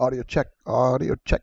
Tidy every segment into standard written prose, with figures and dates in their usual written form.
Audio check. Audio check.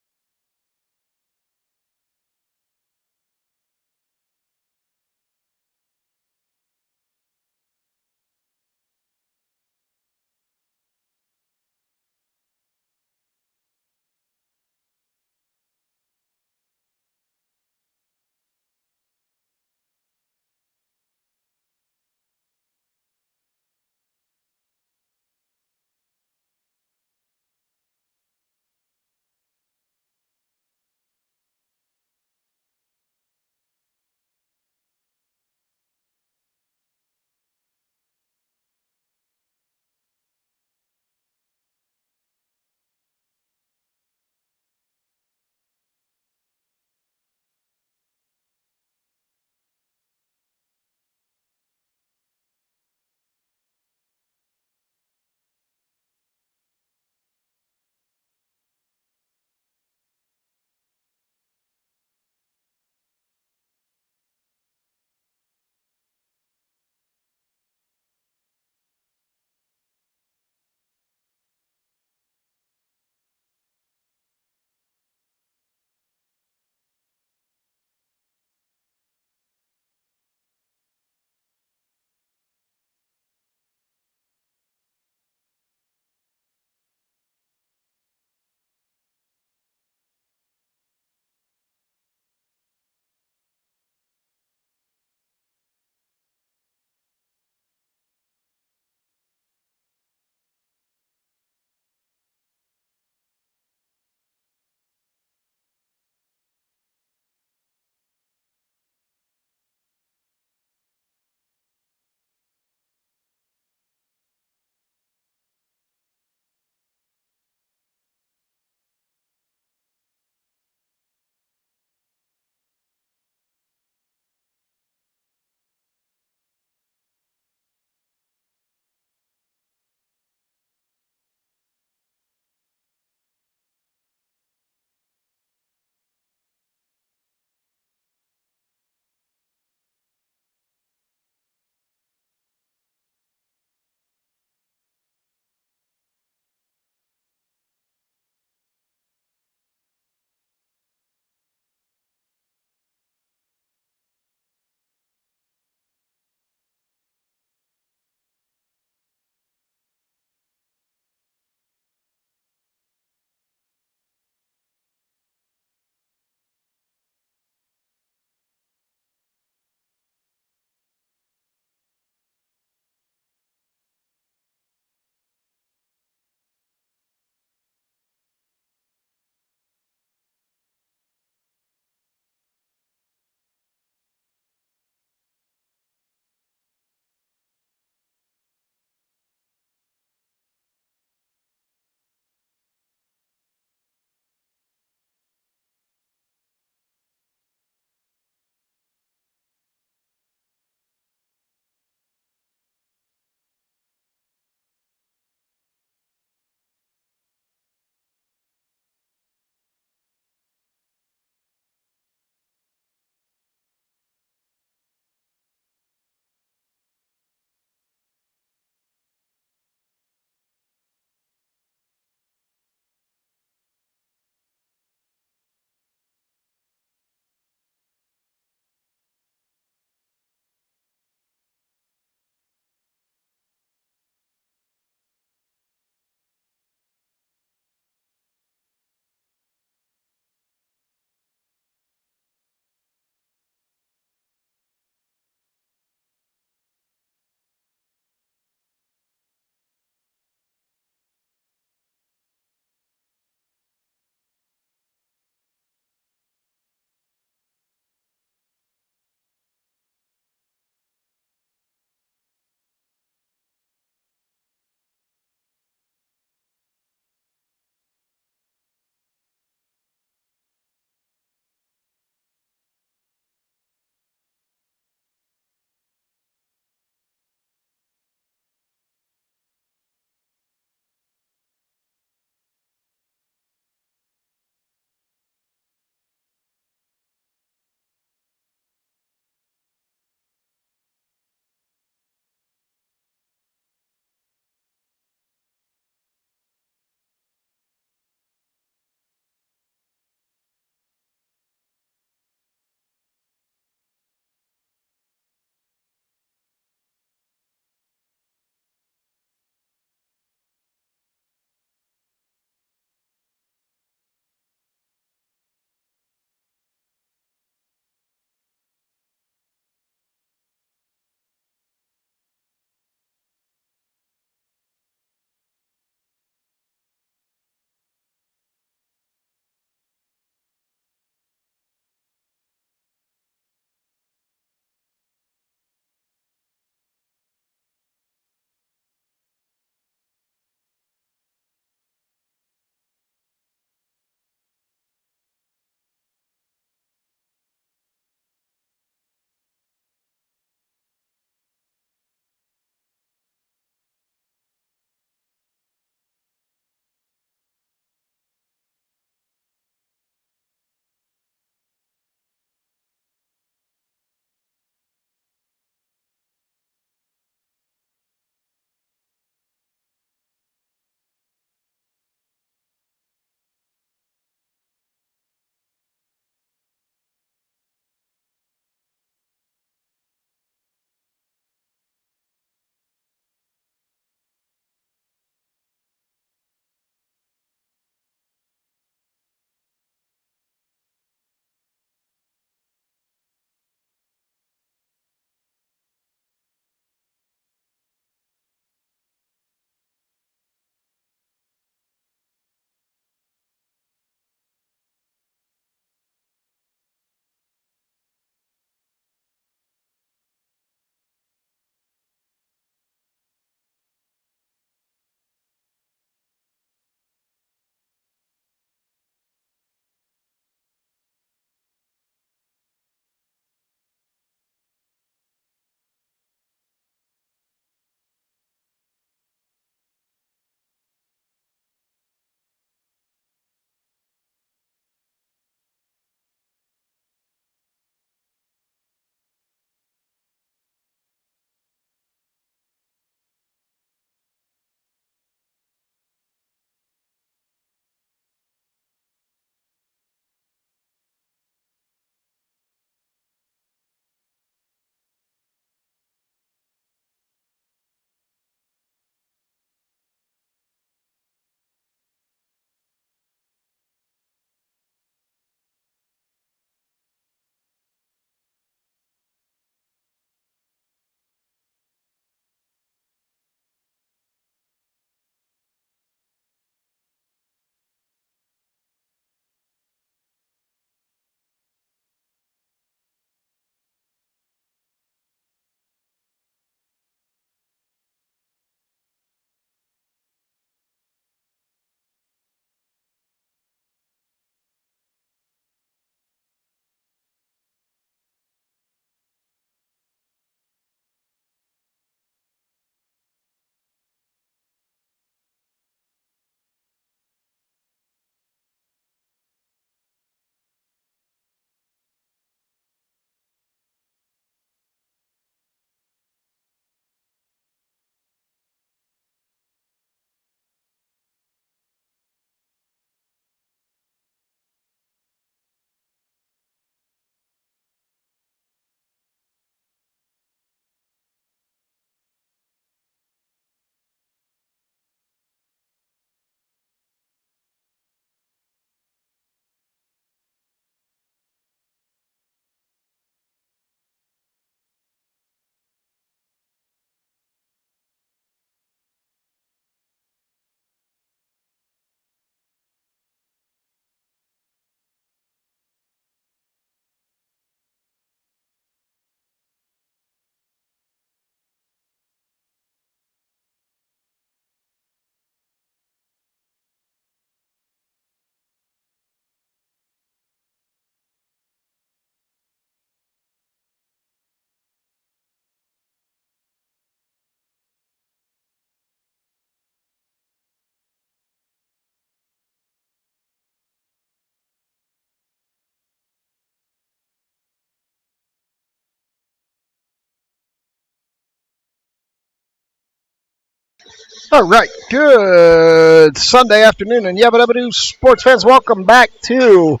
All right, good Sunday afternoon, and Yabba Dabba Doo sports fans, welcome back to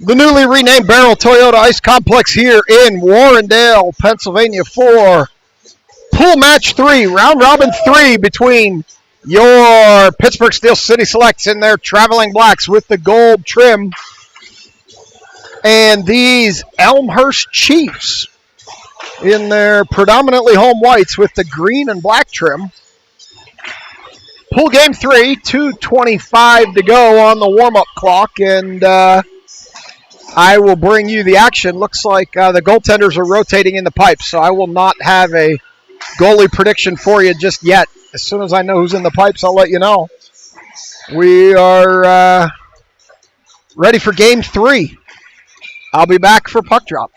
the newly renamed Barrel Toyota Ice Complex here in Warrendale, Pennsylvania for pool match 3, round robin 3 between your Pittsburgh Steel City Selects and their Traveling Blacks with the gold trim and these Elmhurst Chiefs in their predominantly home whites with the green and black trim. Pool game 3, 2:25 to go on the warm-up clock, and I will bring you the action. Looks like the goaltenders are rotating in the pipes, so I will not have a goalie prediction for you just yet. As soon as I know who's in the pipes, I'll let you know. We are ready for game 3. I'll be back for puck drop.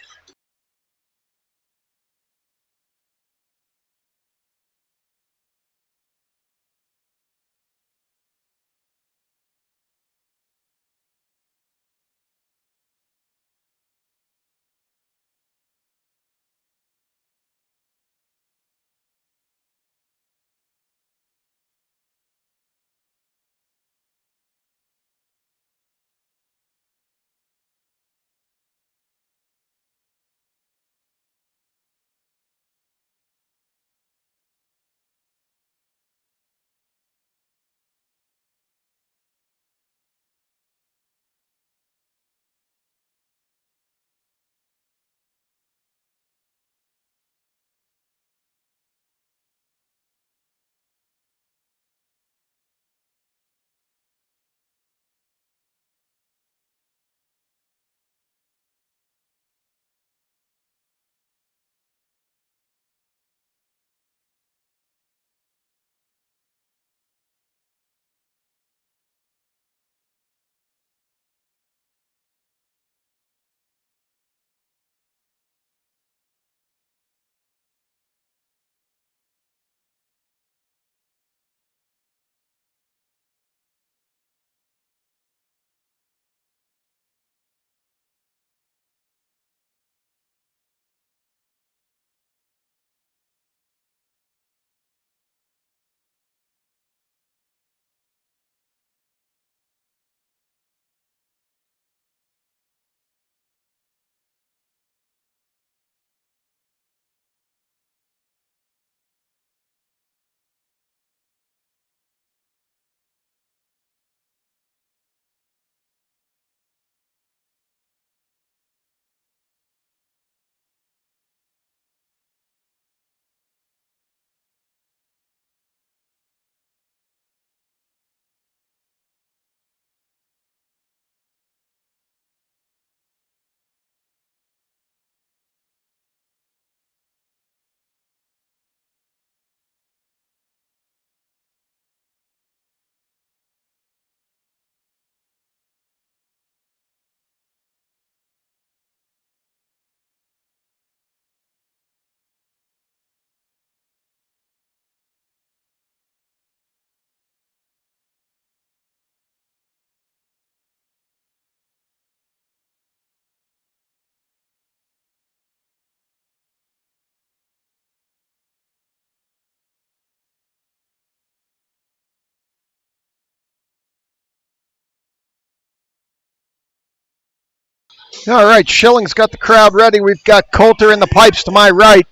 All right, Schilling's got the crowd ready. We've got Coulter in the pipes to my right.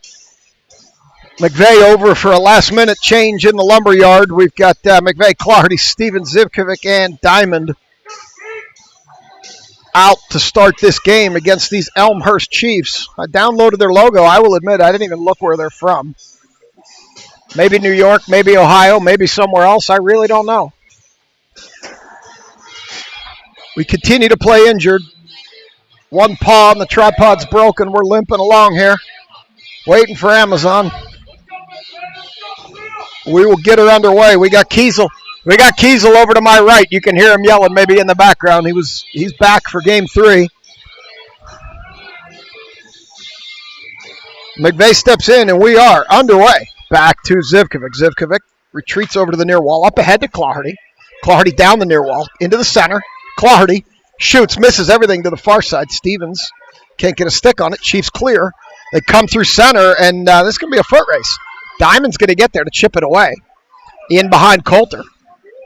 McVeigh over for a last-minute change in the lumberyard. We've got McVeigh, Clardy, Steven Zivkovic, and Diamond out to start this game against these Elmhurst Chiefs. I downloaded their logo. I will admit I didn't even look where they're from. Maybe New York, maybe Ohio, maybe somewhere else. I really don't know. We continue to play injured. One paw on the tripod's broken. We're limping along here, waiting for Amazon. We will get her underway. We got Kiesel. We got Kiesel over to my right. You can hear him yelling maybe in the background. He's back for game 3. McVeigh steps in, and we are underway. Back to Zivkovic. Zivkovic retreats over to the near wall. Up ahead to Clardy. Clardy down the near wall. Into the center. Clardy shoots, misses everything to the far side. Stevens can't get a stick on it. Chiefs clear. They come through center, and this is going to be a foot race. Diamond's going to get there to chip it away. In behind Coulter.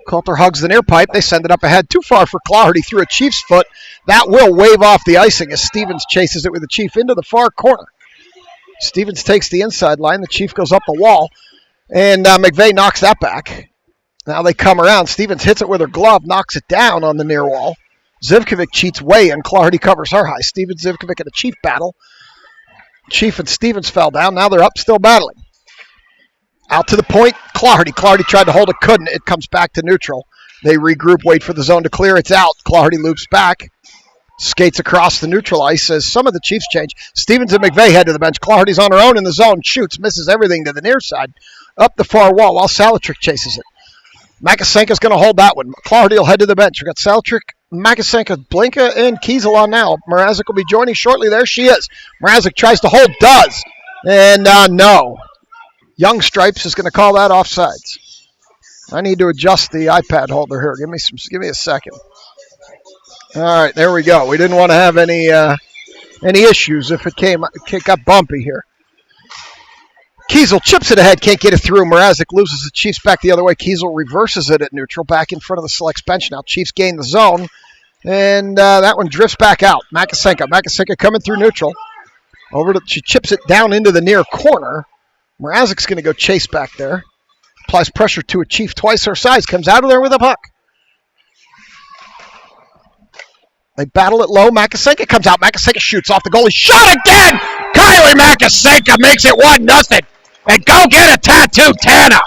Coulter hugs the near pipe. They send it up ahead. Too far for Clarity through a Chief's foot. That will wave off the icing as Stevens chases it with the Chief into the far corner. Stevens takes the inside line. The Chief goes up the wall. And McVeigh knocks that back. Now they come around. Stevens hits it with her glove, knocks it down on the near wall. Zivkovic cheats way in. Clarity covers her high. Stevens, Zivkovic in a Chief battle. Chief and Stevens fell down. Now they're up, still battling. Out to the point, Clarity. Clarity tried to hold it, couldn't. It comes back to neutral. They regroup, wait for the zone to clear. It's out. Clarity loops back. Skates across the neutral ice as some of the Chiefs change. Stevens and McVeigh head to the bench. Clarity's on her own in the zone. Shoots, misses everything to the near side. Up the far wall while Salatrick chases it. Makasenka's going to hold that one. Clarity will head to the bench. We've got Salatrick, Makasenka, Blinka, and Kiesel on now. Mrazek will be joining shortly. There she is. Mrazek tries to hold, does. And no. Young Stripes is going to call that offsides. I need to adjust the iPad holder here. Give me a second. All right, there we go. We didn't want to have any issues if it got bumpy here. Kiesel chips it ahead, can't get it through. Mrazek loses the Chiefs back the other way. Kiesel reverses it at neutral, back in front of the Selects bench now. Chiefs gain the zone, and that one drifts back out. Makasenka coming through neutral. She chips it down into the near corner. Mrazek's going to go chase back there. Applies pressure to a Chief twice her size. Comes out of there with a puck. They battle it low. Makasenka comes out. Makasenka shoots off the goalie. Shot again! Kylie Makasenka makes it 1-0. And go get a tattoo, Tana!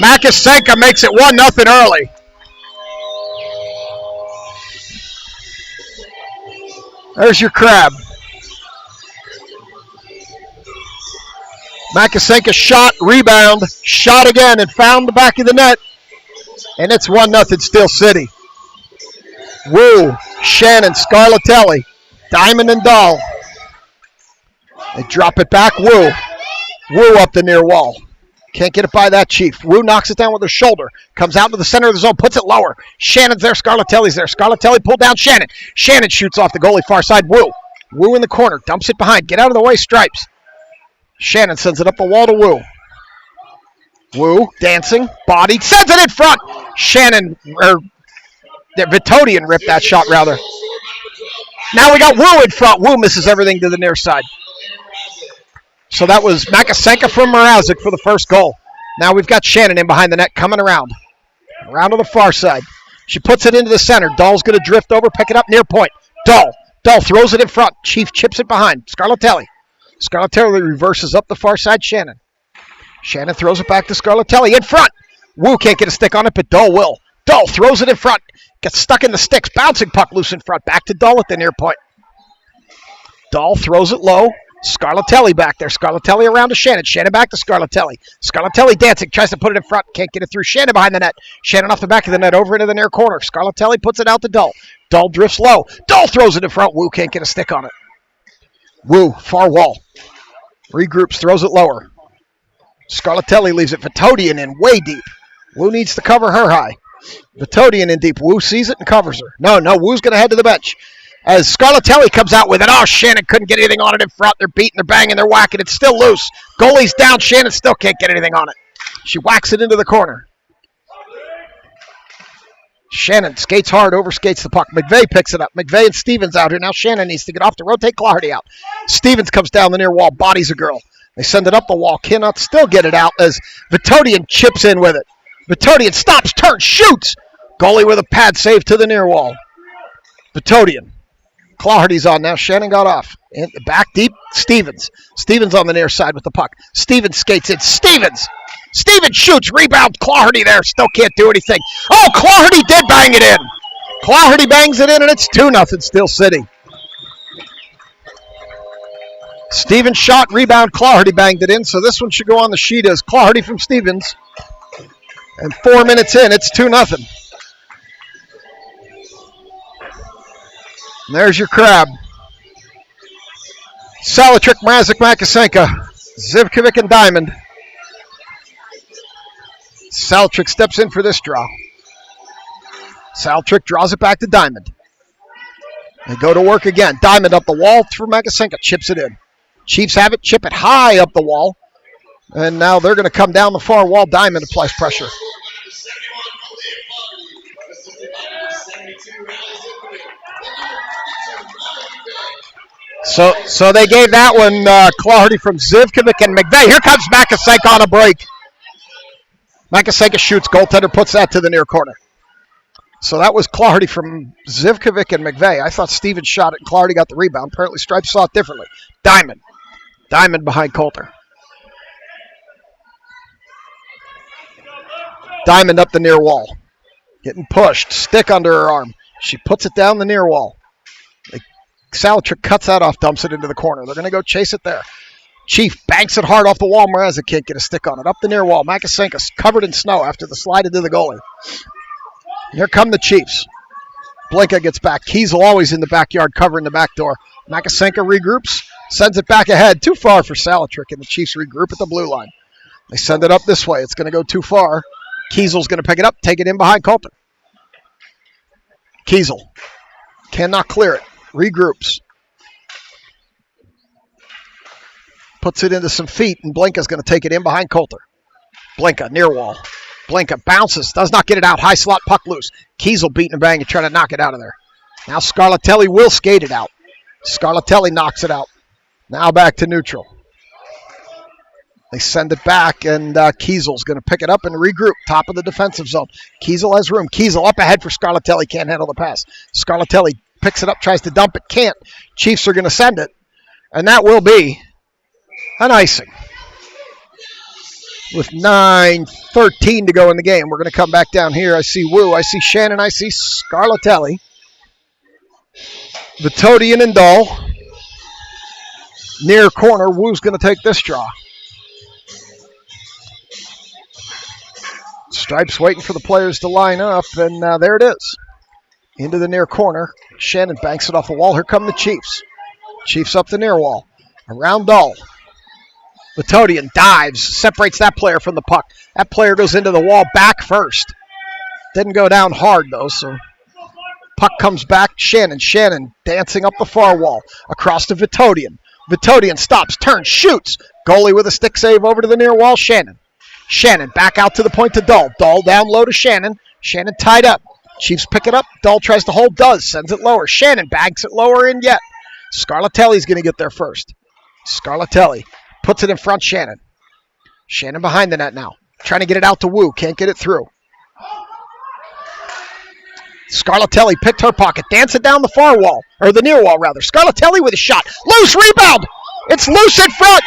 Makasenka makes it 1-0 early. There's your crab. Makasenka shot, rebound, shot again, and found the back of the net. And it's 1-0 Steel City. Woo, Shannon, Scarlatelli, Diamond and Dahl. They drop it back, Woo. Woo up the near wall. Can't get it by that Chief. Woo knocks it down with her shoulder. Comes out to the center of the zone, puts it lower. Shannon's there, Scarlatelli's there. Scarlatelli pulled down Shannon. Shannon shoots off the goalie far side, Woo. Woo in the corner, dumps it behind. Get out of the way, Stripes. Shannon sends it up the wall to Woo. Woo, dancing, bodied, sends it in front. Shannon, Vitodian ripped that shot, rather. Now we got Woo in front. Woo misses everything to the near side. So that was Makasenka from Mrazek for the first goal. Now we've got Shannon in behind the net coming around. Around to the far side. She puts it into the center. Dahl's going to drift over, pick it up near point. Dahl throws it in front. Chief chips it behind. Scarlatelli reverses up the far side. Shannon throws it back to Scarlatelli in front. Woo can't get a stick on it, but Dahl will. Dahl throws it in front. Gets stuck in the sticks. Bouncing puck loose in front. Back to Dahl at the near point. Dahl throws it low. Scarlatelli back there. Scarlatelli around to Shannon. Shannon back to Scarlatelli. Scarlatelli dancing. Tries to put it in front. Can't get it through. Shannon behind the net. Shannon off the back of the net over into the near corner. Scarlatelli puts it out to Dahl. Dahl drifts low. Dahl throws it in front. Woo can't get a stick on it. Woo, far wall. Regroups, throws it lower. Scarlatelli leaves it. Vitodian in way deep. Woo needs to cover her high. Vitodian in deep. Woo sees it and covers her. No, Woo's going to head to the bench. As Scarlatelli comes out with it. Oh, Shannon couldn't get anything on it in front. They're beating, they're banging, they're whacking. It's still loose. Goalie's down. Shannon still can't get anything on it. She whacks it into the corner. Shannon skates hard, overskates the puck. McVeigh picks it up. McVeigh and Stevens out here. Now Shannon needs to get off to rotate Clarity out. Stevens comes down the near wall, bodies a girl. They send it up the wall. Cannot still get it out as Vitodian chips in with it. Vitodian stops, turns, shoots. Goalie with a pad save to the near wall. Vitodian. Clardy's on now. Shannon got off. In the back deep, Stevens. Stevens on the near side with the puck. Stevens skates in. Stevens shoots. Rebound. Clardy there. Still can't do anything. Oh, Clardy did bang it in. Clardy bangs it in, and it's 2-0 Steel City. Stevens shot. Rebound. Clardy banged it in, so this one should go on the sheet as Clardy from Stevens. And 4 minutes in, it's 2-0. And there's your crab. Salatrick, Mrazek, Makasenka, Zivkovic, and Diamond. Salatrick steps in for this draw. Salatrick draws it back to Diamond. They go to work again. Diamond up the wall for Magasenka. Chips it in. Chiefs have it. Chip it high up the wall. And now they're going to come down the far wall. Diamond applies pressure. So they gave that one Clarity from Zivkovic and McVeigh. Here comes Magasenka on a break. Magasenka shoots. Goaltender puts that to the near corner. So that was Clarity from Zivkovic and McVeigh. I thought Stevens shot it and Clarity got the rebound. Apparently Stripes saw it differently. Diamond. Diamond behind Coulter. Diamond up the near wall. Getting pushed. Stick under her arm. She puts it down the near wall. Salatrick cuts that off, dumps it into the corner. They're going to go chase it there. Chief banks it hard off the wall. Mrazek can't get a stick on it. Up the near wall. Magasenka's covered in snow after the slide into the goalie. Here come the Chiefs. Blinka gets back. Kiesel always in the backyard covering the back door. Magasenka regroups. Sends it back ahead. Too far for Salatrick, and the Chiefs regroup at the blue line. They send it up this way. It's going to go too far. Kiesel's going to pick it up, take it in behind Coulter. Kiesel cannot clear it. Regroups. Puts it into some feet, and Blinka's going to take it in behind Coulter. Blinka, near wall. Blinka bounces, does not get it out. High slot, puck loose. Kiesel beating and banging, trying to knock it out of there. Now Scarlatelli will skate it out. Scarlatelli knocks it out. Now back to neutral. They send it back, and Kiesel's going to pick it up and regroup. Top of the defensive zone. Kiesel has room. Kiesel up ahead for Scarlatelli. Can't handle the pass. Scarlatelli picks it up, tries to dump it. Can't. Chiefs are going to send it. And that will be an icing. With 9:13 to go in the game. We're going to come back down here. I see Wu. I see Shannon. I see Scarlatelli. Vitodian and Dahl. Near corner. Wu's going to take this draw. Stripes waiting for the players to line up, and there it is. Into the near corner. Shannon banks it off the wall. Here come the Chiefs. Chiefs up the near wall. Around Dahl. Vitodian dives, separates that player from the puck. That player goes into the wall back first. Didn't go down hard, though, so puck comes back. Shannon dancing up the far wall. Across to Vitodian. Vitodian stops, turns, shoots. Goalie with a stick save over to the near wall. Shannon back out to the point to Dahl. Dahl down low to Shannon. Shannon tied up. Chiefs pick it up. Dahl tries to hold, sends it lower. Shannon bags it lower in yet. Scarlatelli's going to get there first. Scarlatelli puts it in front, Shannon. Shannon behind the net now. Trying to get it out to Wu. Can't get it through. Scarlatelli picked her pocket. Dance it down the far wall. Or the near wall, rather. Scarlatelli with a shot. Loose rebound. It's loose in front.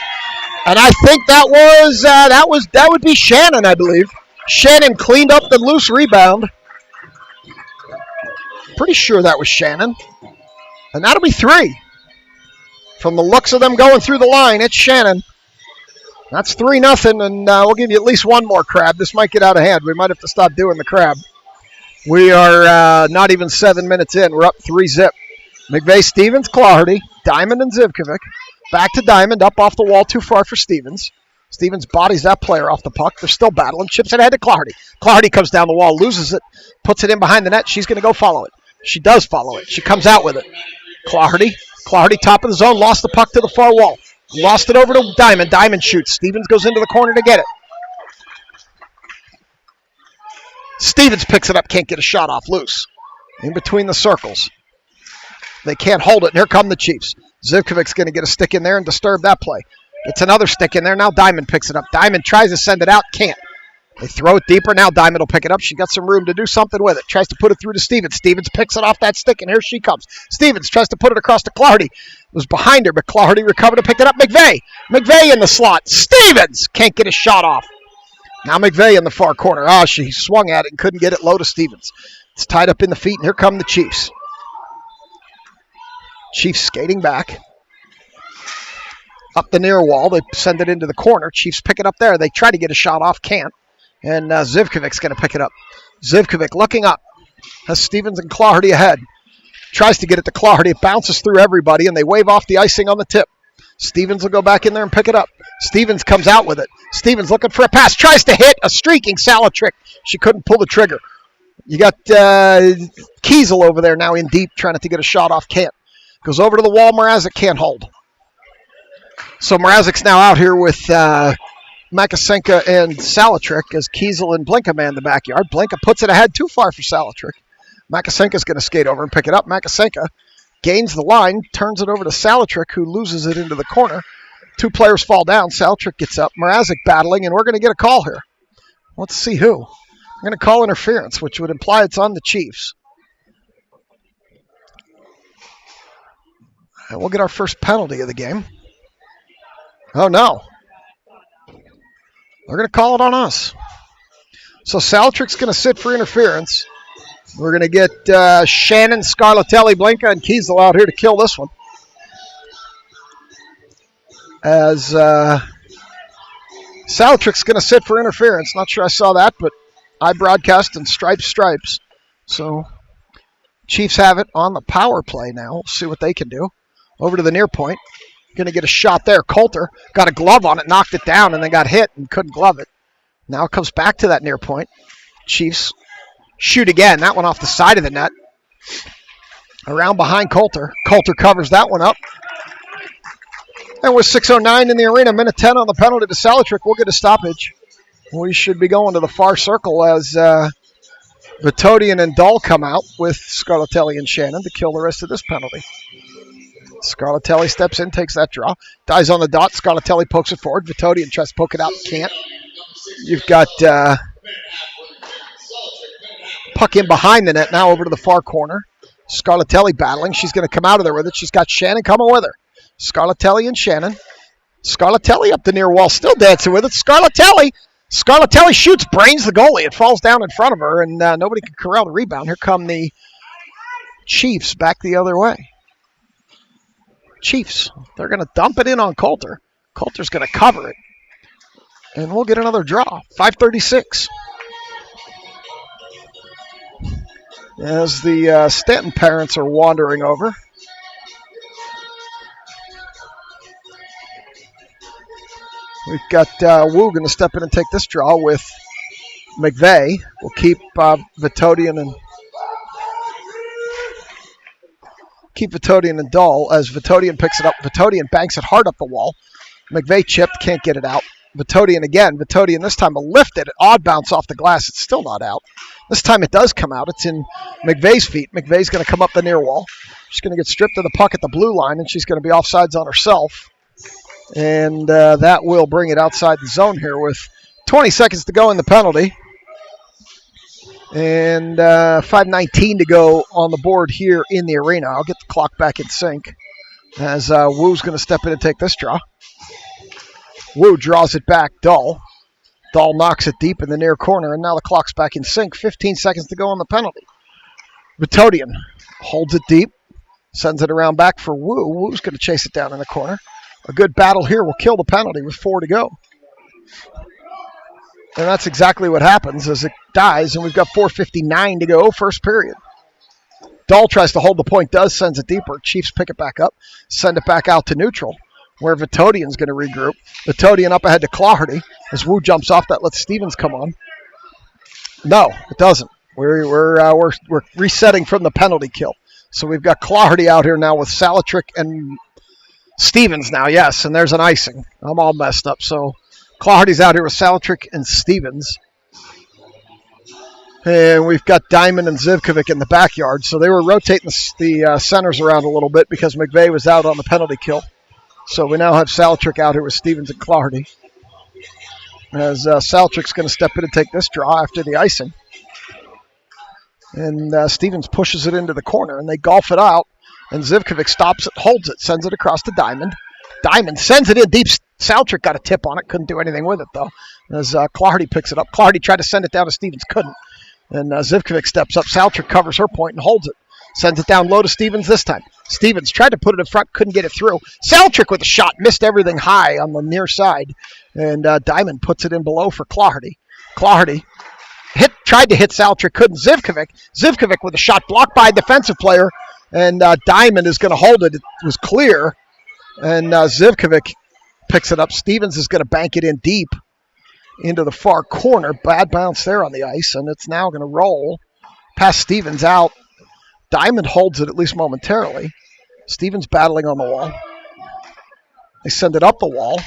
And I think that would be Shannon, I believe. Shannon cleaned up the loose rebound. Pretty sure that was Shannon. And that'll be 3. From the looks of them going through the line, it's Shannon. That's 3-0, and we'll give you at least one more crab. This might get out of hand. We might have to stop doing the crab. We are not even 7 minutes in. We're up 3-0. McVeigh, Stevens, Clarity, Diamond, and Zivkovic. Back to Diamond, up off the wall, too far for Stevens. Stevens bodies that player off the puck. They're still battling. Chips it ahead to Clarity. Clarity comes down the wall, loses it, puts it in behind the net. She's going to go follow it. She does follow it. She comes out with it. Clarity, top of the zone, lost the puck to the far wall. Lost it over to Diamond. Diamond shoots. Stevens goes into the corner to get it. Stevens picks it up, can't get a shot off, loose. In between the circles. They can't hold it, and here come the Chiefs. Zivkovic's going to get a stick in there and disturb that play. It's another stick in there. Now Diamond picks it up. Diamond tries to send it out, can't. They throw it deeper. Now Diamond will pick it up. She got some room to do something with it. Tries to put it through to Stevens. Stevens picks it off that stick, and here she comes. Stevens tries to put it across to Clarity. It was behind her, but Clarity recovered and picked it up. McVeigh in the slot. Stevens can't get a shot off. Now McVeigh in the far corner. She swung at it and couldn't get it low to Stevens. It's tied up in the feet, and here come the Chiefs. Chiefs skating back. Up the near wall. They send it into the corner. Chiefs pick it up there. They try to get a shot off. Can't. And Zivkovic's going to pick it up. Zivkovic looking up. Has Stevens and Clarity ahead. Tries to get it to Clarity. It bounces through everybody, and they wave off the icing on the tip. Stevens will go back in there and pick it up. Stevens comes out with it. Stevens looking for a pass. Tries to hit a streaking Salatrick. She couldn't pull the trigger. You got Kiesel over there now in deep, trying to get a shot off. Can't. Goes over to the wall. Mrazek can't hold. So Mrazek's now out here with Makasenka and Salatrick as Kiesel and Blinka man the backyard. Blinka puts it ahead too far for Salatrick. Makasenka's going to skate over and pick it up. Makasenka gains the line, turns it over to Salatrick, who loses it into the corner. Two players fall down. Salatrick gets up. Mrazek battling, and we're going to get a call here. Let's see who. We're going to call interference, which would imply it's on the Chiefs. And we'll get our first penalty of the game. Oh, no. They're going to call it on us. So Salatrick's going to sit for interference. We're going to get Shannon, Scarlatelli, Blinka, and Kiesel out here to kill this one. As Salatrick's going to sit for interference. Not sure I saw that, but I broadcast in stripes. So Chiefs have it on the power play now. We'll see what they can do. Over to the near point. Going to get a shot there. Coulter got a glove on it, knocked it down, and then got hit and couldn't glove it. Now it comes back to that near point. Chiefs shoot again. That one off the side of the net. Around behind Coulter. Coulter covers that one up. And with 6:09 in the arena, minute 10 on the penalty to Salatrick, we'll get a stoppage. We should be going to the far circle as Vitodian and Dahl come out with Scarlatelli and Shannon to kill the rest of this penalty. Scarlatelli steps in, takes that draw. Dies on the dot. Scarlatelli pokes it forward. Vitodian tries to poke it out. Can't. You've got puck in behind the net now over to the far corner. Scarlatelli battling. She's going to come out of there with it. She's got Shannon coming with her. Scarlatelli and Shannon. Scarlatelli up the near wall, still dancing with it. Scarlatelli shoots, brains the goalie. It falls down in front of her, and nobody can corral the rebound. Here come the Chiefs back the other way. Chiefs, they're going to dump it in on Coulter. Coulter's going to cover it. And we'll get another draw. 5:36. As the Stanton parents are wandering over. We've got Wu going to step in and take this draw with McVeigh. We'll keep Vitodian and Dahl as Vitodian picks it up. Vitodian banks it hard up the wall. McVeigh chipped, can't get it out. Vitodian again. Vitodian this time will lift it. Odd bounce off the glass. It's still not out. This time it does come out. It's in McVeigh's feet. McVeigh's going to come up the near wall. She's going to get stripped of the puck at the blue line, and she's going to be offsides on herself. And that will bring it outside the zone here with 20 seconds to go in the penalty. And 5:19 to go on the board here in the arena. I'll get the clock back in sync as Wu's going to step in and take this draw. Wu draws it back. Dahl knocks it deep in the near corner, and now the clock's back in sync. 15 seconds to go on the penalty. Vitodian holds it deep, sends it around back for Wu. Wu's going to chase it down in the corner. A good battle here will kill the penalty with 4 to go. And that's exactly what happens as it dies, and we've got 4:59 to go, first period. Dahl tries to hold the point, sends it deeper. Chiefs pick it back up, send it back out to neutral, where Vitodian's going to regroup. Vitodian up ahead to Claherty. As Wu jumps off, that lets Stevens come on. No, it doesn't. We're resetting from the penalty kill. So we've got Claherty out here now with Salatrick and Stevens now, yes, and there's an icing. I'm all messed up. So Claherty's out here with Salatrick and Stevens. And we've got Diamond and Zivkovic in the backyard. So they were rotating the centers around a little bit because McVeigh was out on the penalty kill. So we now have Salatrick out here with Stevens and Claherty. As Salatrick's going to step in and take this draw after the icing. And Stevens pushes it into the corner, and they golf it out. And Zivkovic stops it, holds it, sends it across to Diamond. Diamond sends it in deep. Salatrick got a tip on it, couldn't do anything with it, though. As Claherty picks it up. Claherty tried to send it down to Stevens, couldn't. And Zivkovic steps up. Salatrick covers her point and holds it. Sends it down low to Stevens this time. Stevens tried to put it in front, couldn't get it through. Salatrick with a shot, missed everything high on the near side. And Diamond puts it in below for Claherty. Claherty tried to hit Salatrick, couldn't. Zivkovic with a shot blocked by a defensive player. And Diamond is going to hold it. It was clear. And Zivkovic picks it up. Stevens is going to bank it in deep into the far corner. Bad bounce there on the ice. And it's now going to roll Pass Stevens out. Diamond holds it at least momentarily. Stevens battling on the wall. They send it up the wall.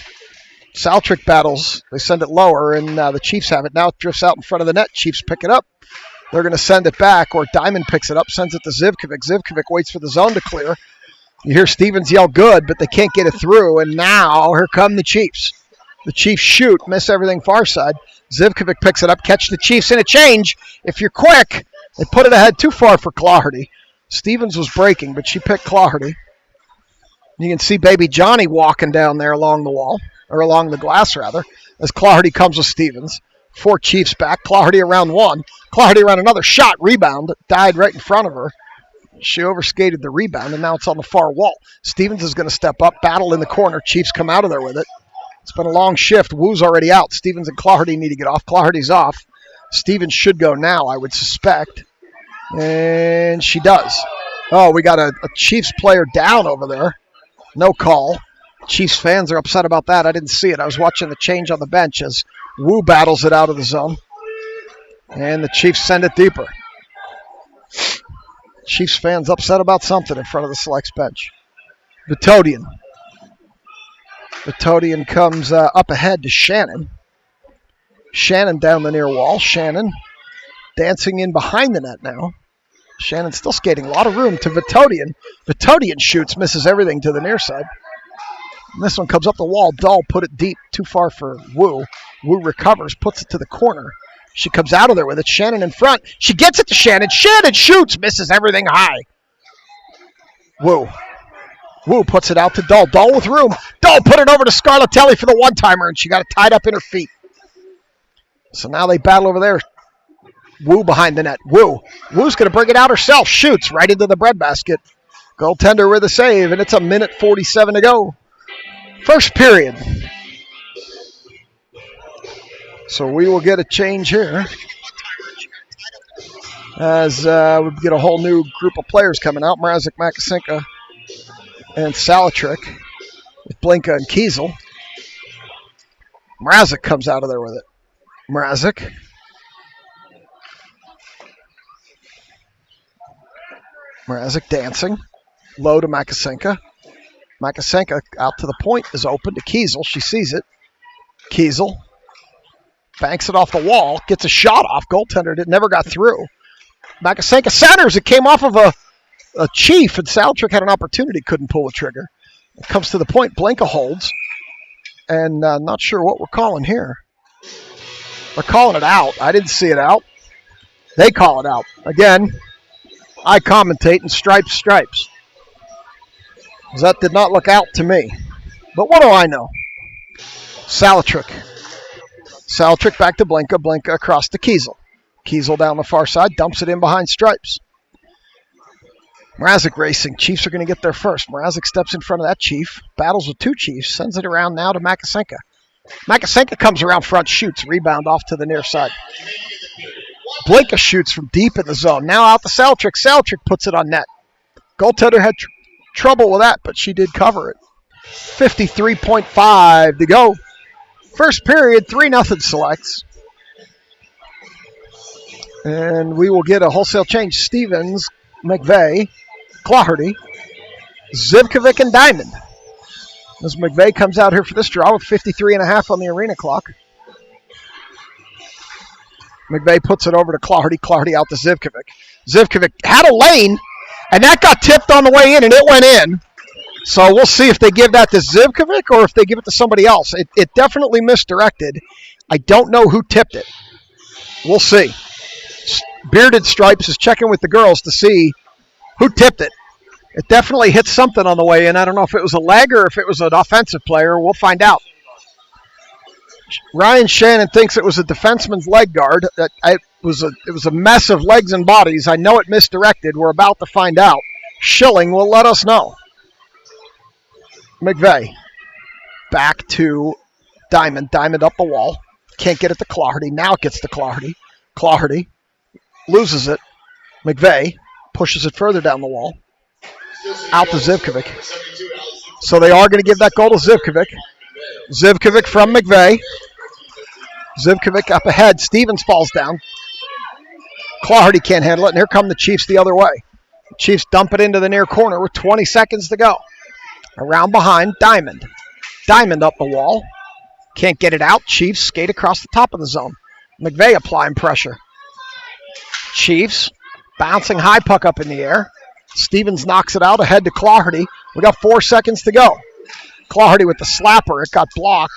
Saltrick battles. They send it lower, and the Chiefs have it. Now it drifts out in front of the net. Chiefs pick it up. They're going to send it back, or Diamond picks it up, sends it to Zivkovic. Zivkovic waits for the zone to clear. You hear Stevens yell good, but they can't get it through, and now here come the Chiefs. The Chiefs shoot, miss everything far side. Zivkovic picks it up, catch the Chiefs in a change. If you're quick, they put it ahead too far for Clardy. Stevens was breaking, but she picked Clardy. You can see baby Johnny walking down there along the wall, or along the glass rather, as Clardy comes with Stevens. 4 Chiefs back. Clardy around one. Clardy around another shot. Rebound that died right in front of her. She overskated the rebound, and now it's on the far wall. Stevens is going to step up, battle in the corner. Chiefs come out of there with it. It's been a long shift. Woo's already out. Stevens and Clardy need to get off. Clardy's off. Stevens should go now, I would suspect. And she does. Oh, we got a Chiefs player down over there. No call. Chiefs fans are upset about that. I didn't see it. I was watching the change on the bench as Woo battles it out of the zone. And the Chiefs send it deeper. Chiefs fans upset about something in front of the selects bench. Vitodian. Vitodian comes up ahead to Shannon. Shannon down the near wall. Shannon dancing in behind the net now. Shannon still skating. A lot of room to Vitodian. Vitodian shoots, misses everything to the near side. And this one comes up the wall. Dahl put it deep, too far for Woo. Woo recovers, puts it to the corner. She comes out of there with it. Shannon in front. She gets it to Shannon. Shannon shoots, misses everything high. Woo. Woo puts it out to Dahl. Dahl with room. Dahl put it over to Scarlatelli for the one-timer, and she got it tied up in her feet. So now they battle over there. Woo behind the net. Woo. Woo's going to bring it out herself. Shoots right into the breadbasket. Goaltender with a save, and it's 1:47 to go. First period. So we will get a change here as we get a whole new group of players coming out. Mrazek, Makasenka, and Salatrick with Blinka and Kiesel. Mrazek comes out of there with it. Mrazek. Mrazek dancing. Low to Makasenka. Makasenka out to the point is open to Kiesel. She sees it. Kiesel banks it off the wall. Gets a shot off. Goaltender. It never got through. Makasenka centers. It came off of a Chief, and Saltrick had an opportunity. Couldn't pull the trigger. It comes to the point. Blinka holds. And not sure what we're calling here. They're calling it out. I didn't see it out. They call it out. Again, I commentate and stripes. That did not look out to me. But what do I know? Salatrick. Salatrick back to Blinka. Blinka across to Kiesel. Kiesel down the far side. Dumps it in behind stripes. Mrazek racing. Chiefs are going to get there first. Mrazek steps in front of that Chief. Battles with 2 Chiefs. Sends it around now to Makasenka. Makasenka comes around front. Shoots. Rebound off to the near side. Blinka shoots from deep in the zone. Now out to Saltrick. Saltrick puts it on net. Goaltender had trouble with that, but she did cover it. 53.5 to go. First period, 3-0 selects. And we will get a wholesale change. Stevens, McVeigh, Clardy, Zivkovic, and Diamond. As McVeigh comes out here for this draw with 53.5 on the arena clock. McVeigh puts it over to Clardy. Clardy out to Zivkovic. Zivkovic had a lane, and that got tipped on the way in, and it went in. So we'll see if they give that to Zivkovic or if they give it to somebody else. It definitely misdirected. I don't know who tipped it. We'll see. Bearded Stripes is checking with the girls to see who tipped it. It definitely hit something on the way in. I don't know if it was a leg or if it was an offensive player. We'll find out. Ryan Shannon thinks it was a defenseman's leg guard. It was a mess of legs and bodies. I know it misdirected. We're about to find out. Schilling will let us know. McVeigh back to Diamond. Diamond up the wall. Can't get it to Clardy. Now it gets to Clardy. Clardy loses it. McVeigh pushes it further down the wall. Out to Zivkovic. So they are going to give that goal to Zivkovic. Zivkovic from McVeigh. Zivkovic up ahead. Stevens falls down. Clardy can't handle it, and here come the Chiefs the other way. The Chiefs dump it into the near corner with 20 seconds to go. Around behind, Diamond. Diamond up the wall. Can't get it out. Chiefs skate across the top of the zone. McVeigh applying pressure. Chiefs bouncing high puck up in the air. Stevens knocks it out ahead to Clardy. We got 4 seconds to go. Clardy with the slapper. It got blocked.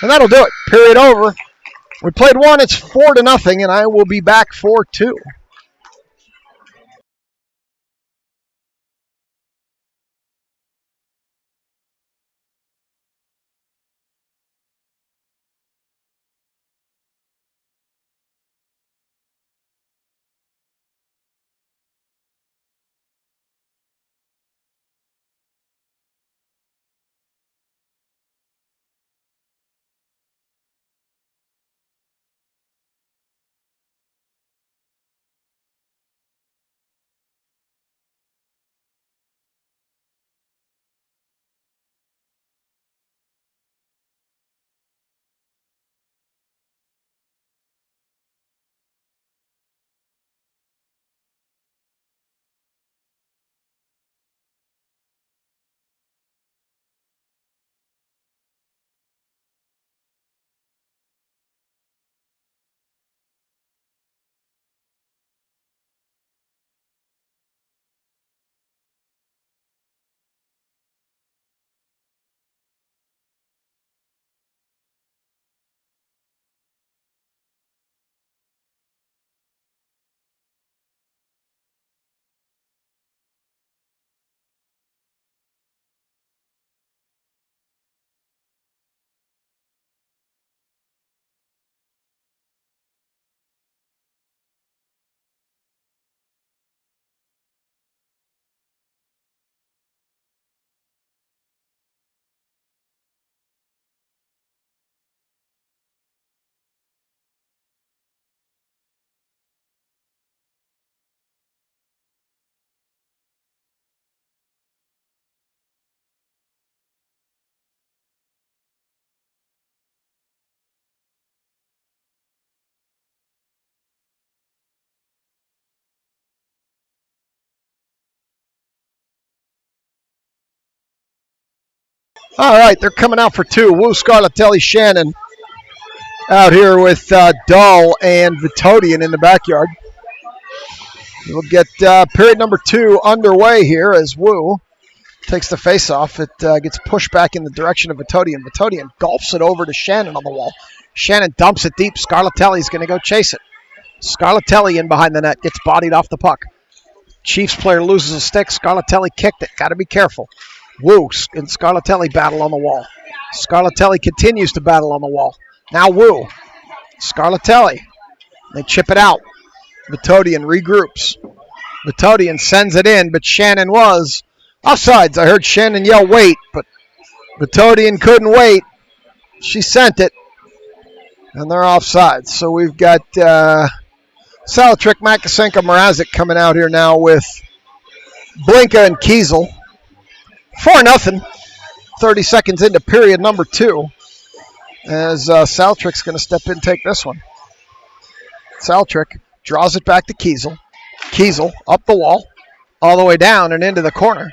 And that'll do it. Period over. We played one. It's 4-0, and I will be back for 2. All right, they're coming out for 2. Wu, Scarlatelli, Shannon out here with Dull and Vitodian in the backyard. We'll get period number 2 underway here as Wu takes the face-off. It gets pushed back in the direction of Vitodian. Vitodian gulps it over to Shannon on the wall. Shannon dumps it deep. Scarlatelli's going to go chase it. Scarlatelli in behind the net, gets bodied off the puck. Chiefs player loses a stick. Scarlatelli kicked it. Got to be careful. Wu and Scarlatelli battle on the wall. Scarlatelli continues to battle on the wall. Now Wu. Scarlatelli. They chip it out. Vitodian regroups. Vitodian sends it in, but Shannon was offsides. I heard Shannon yell, wait, but Vitodian couldn't wait. She sent it, and they're offsides. So we've got Salatrick, Makasenka, Mrazek coming out here now with Blinka and Kiesel. 4-0, 30 seconds into period number 2, as Saltrick's going to step in and take this one. Saltrick draws it back to Kiesel. Kiesel up the wall, all the way down and into the corner.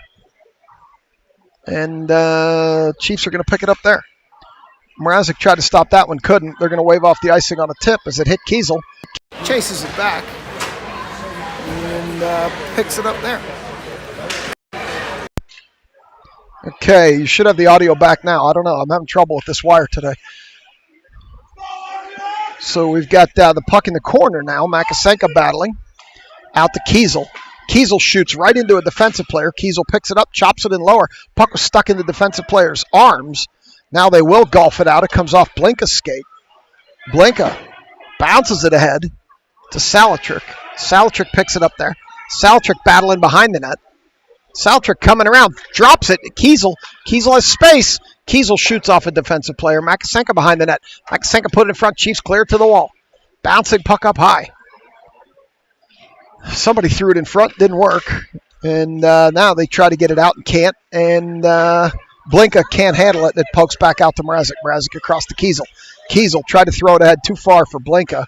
And Chiefs are going to pick it up there. Mrazek tried to stop that one, couldn't. They're going to wave off the icing on a tip as it hit Kiesel. Chases it back and picks it up there. Okay, you should have the audio back now. I don't know. I'm having trouble with this wire today. So we've got the puck in the corner now. Makasenka battling. Out to Kiesel. Kiesel shoots right into a defensive player. Kiesel picks it up, chops it in lower. Puck was stuck in the defensive player's arms. Now they will golf it out. It comes off Blinka's skate. Blinka bounces it ahead to Salatrick. Salatrick picks it up there. Salatrick battling behind the net. Saltrick coming around, drops it. Kiesel has space. Kiesel shoots off a defensive player. Makasenka behind the net. Makasenka put it in front. Chiefs clear to the wall. Bouncing puck up high. Somebody threw it in front. Didn't work. And now they try to get it out and can't. And Blinka can't handle it. It pokes back out to Mrazek. Mrazek across to Kiesel. Kiesel tried to throw it ahead too far for Blinka.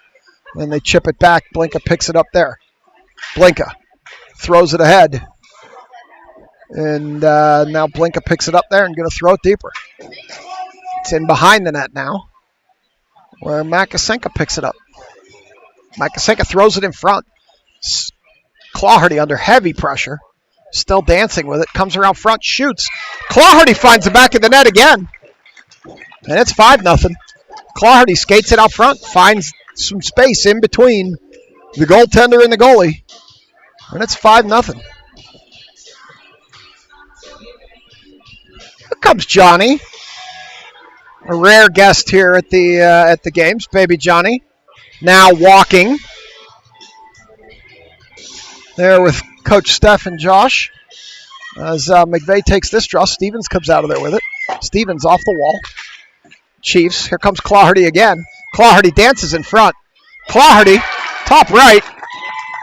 And they chip it back. Blinka picks it up there. Blinka throws it ahead. And now Blinka picks it up there and going to throw it deeper. It's in behind the net now, where Makasenka picks it up. Makasenka throws it in front. Clawhardy under heavy pressure. Still dancing with it. Comes around front, shoots. Clawhardy finds the back of the net again. And it's 5-0. Clawhardy skates it out front, finds some space in between the goaltender and the goalie. And it's 5-0. Here comes Johnny. A rare guest here at the games, baby Johnny. Now walking. There with Coach Steph and Josh. As McVeigh takes this draw, Stevens comes out of there with it. Stevens off the wall. Chiefs, here comes Clawhardy again. Clawhardy dances in front. Clawhardy, top right.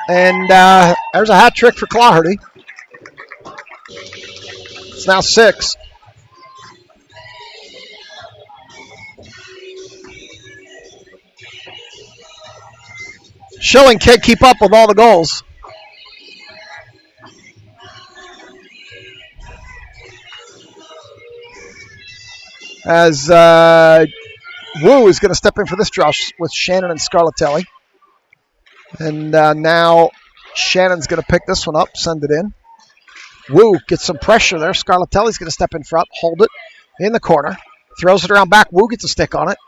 And there's a hat trick for Clawhardy. It's now 6. Schilling can't keep up with all the goals. As Wu is going to step in for this draw with Shannon and Scarlatelli. And now Shannon's going to pick this one up, send it in. Wu gets some pressure there. Scarlatelli's going to step in front, hold it in the corner. Throws it around back. Wu gets a stick on it.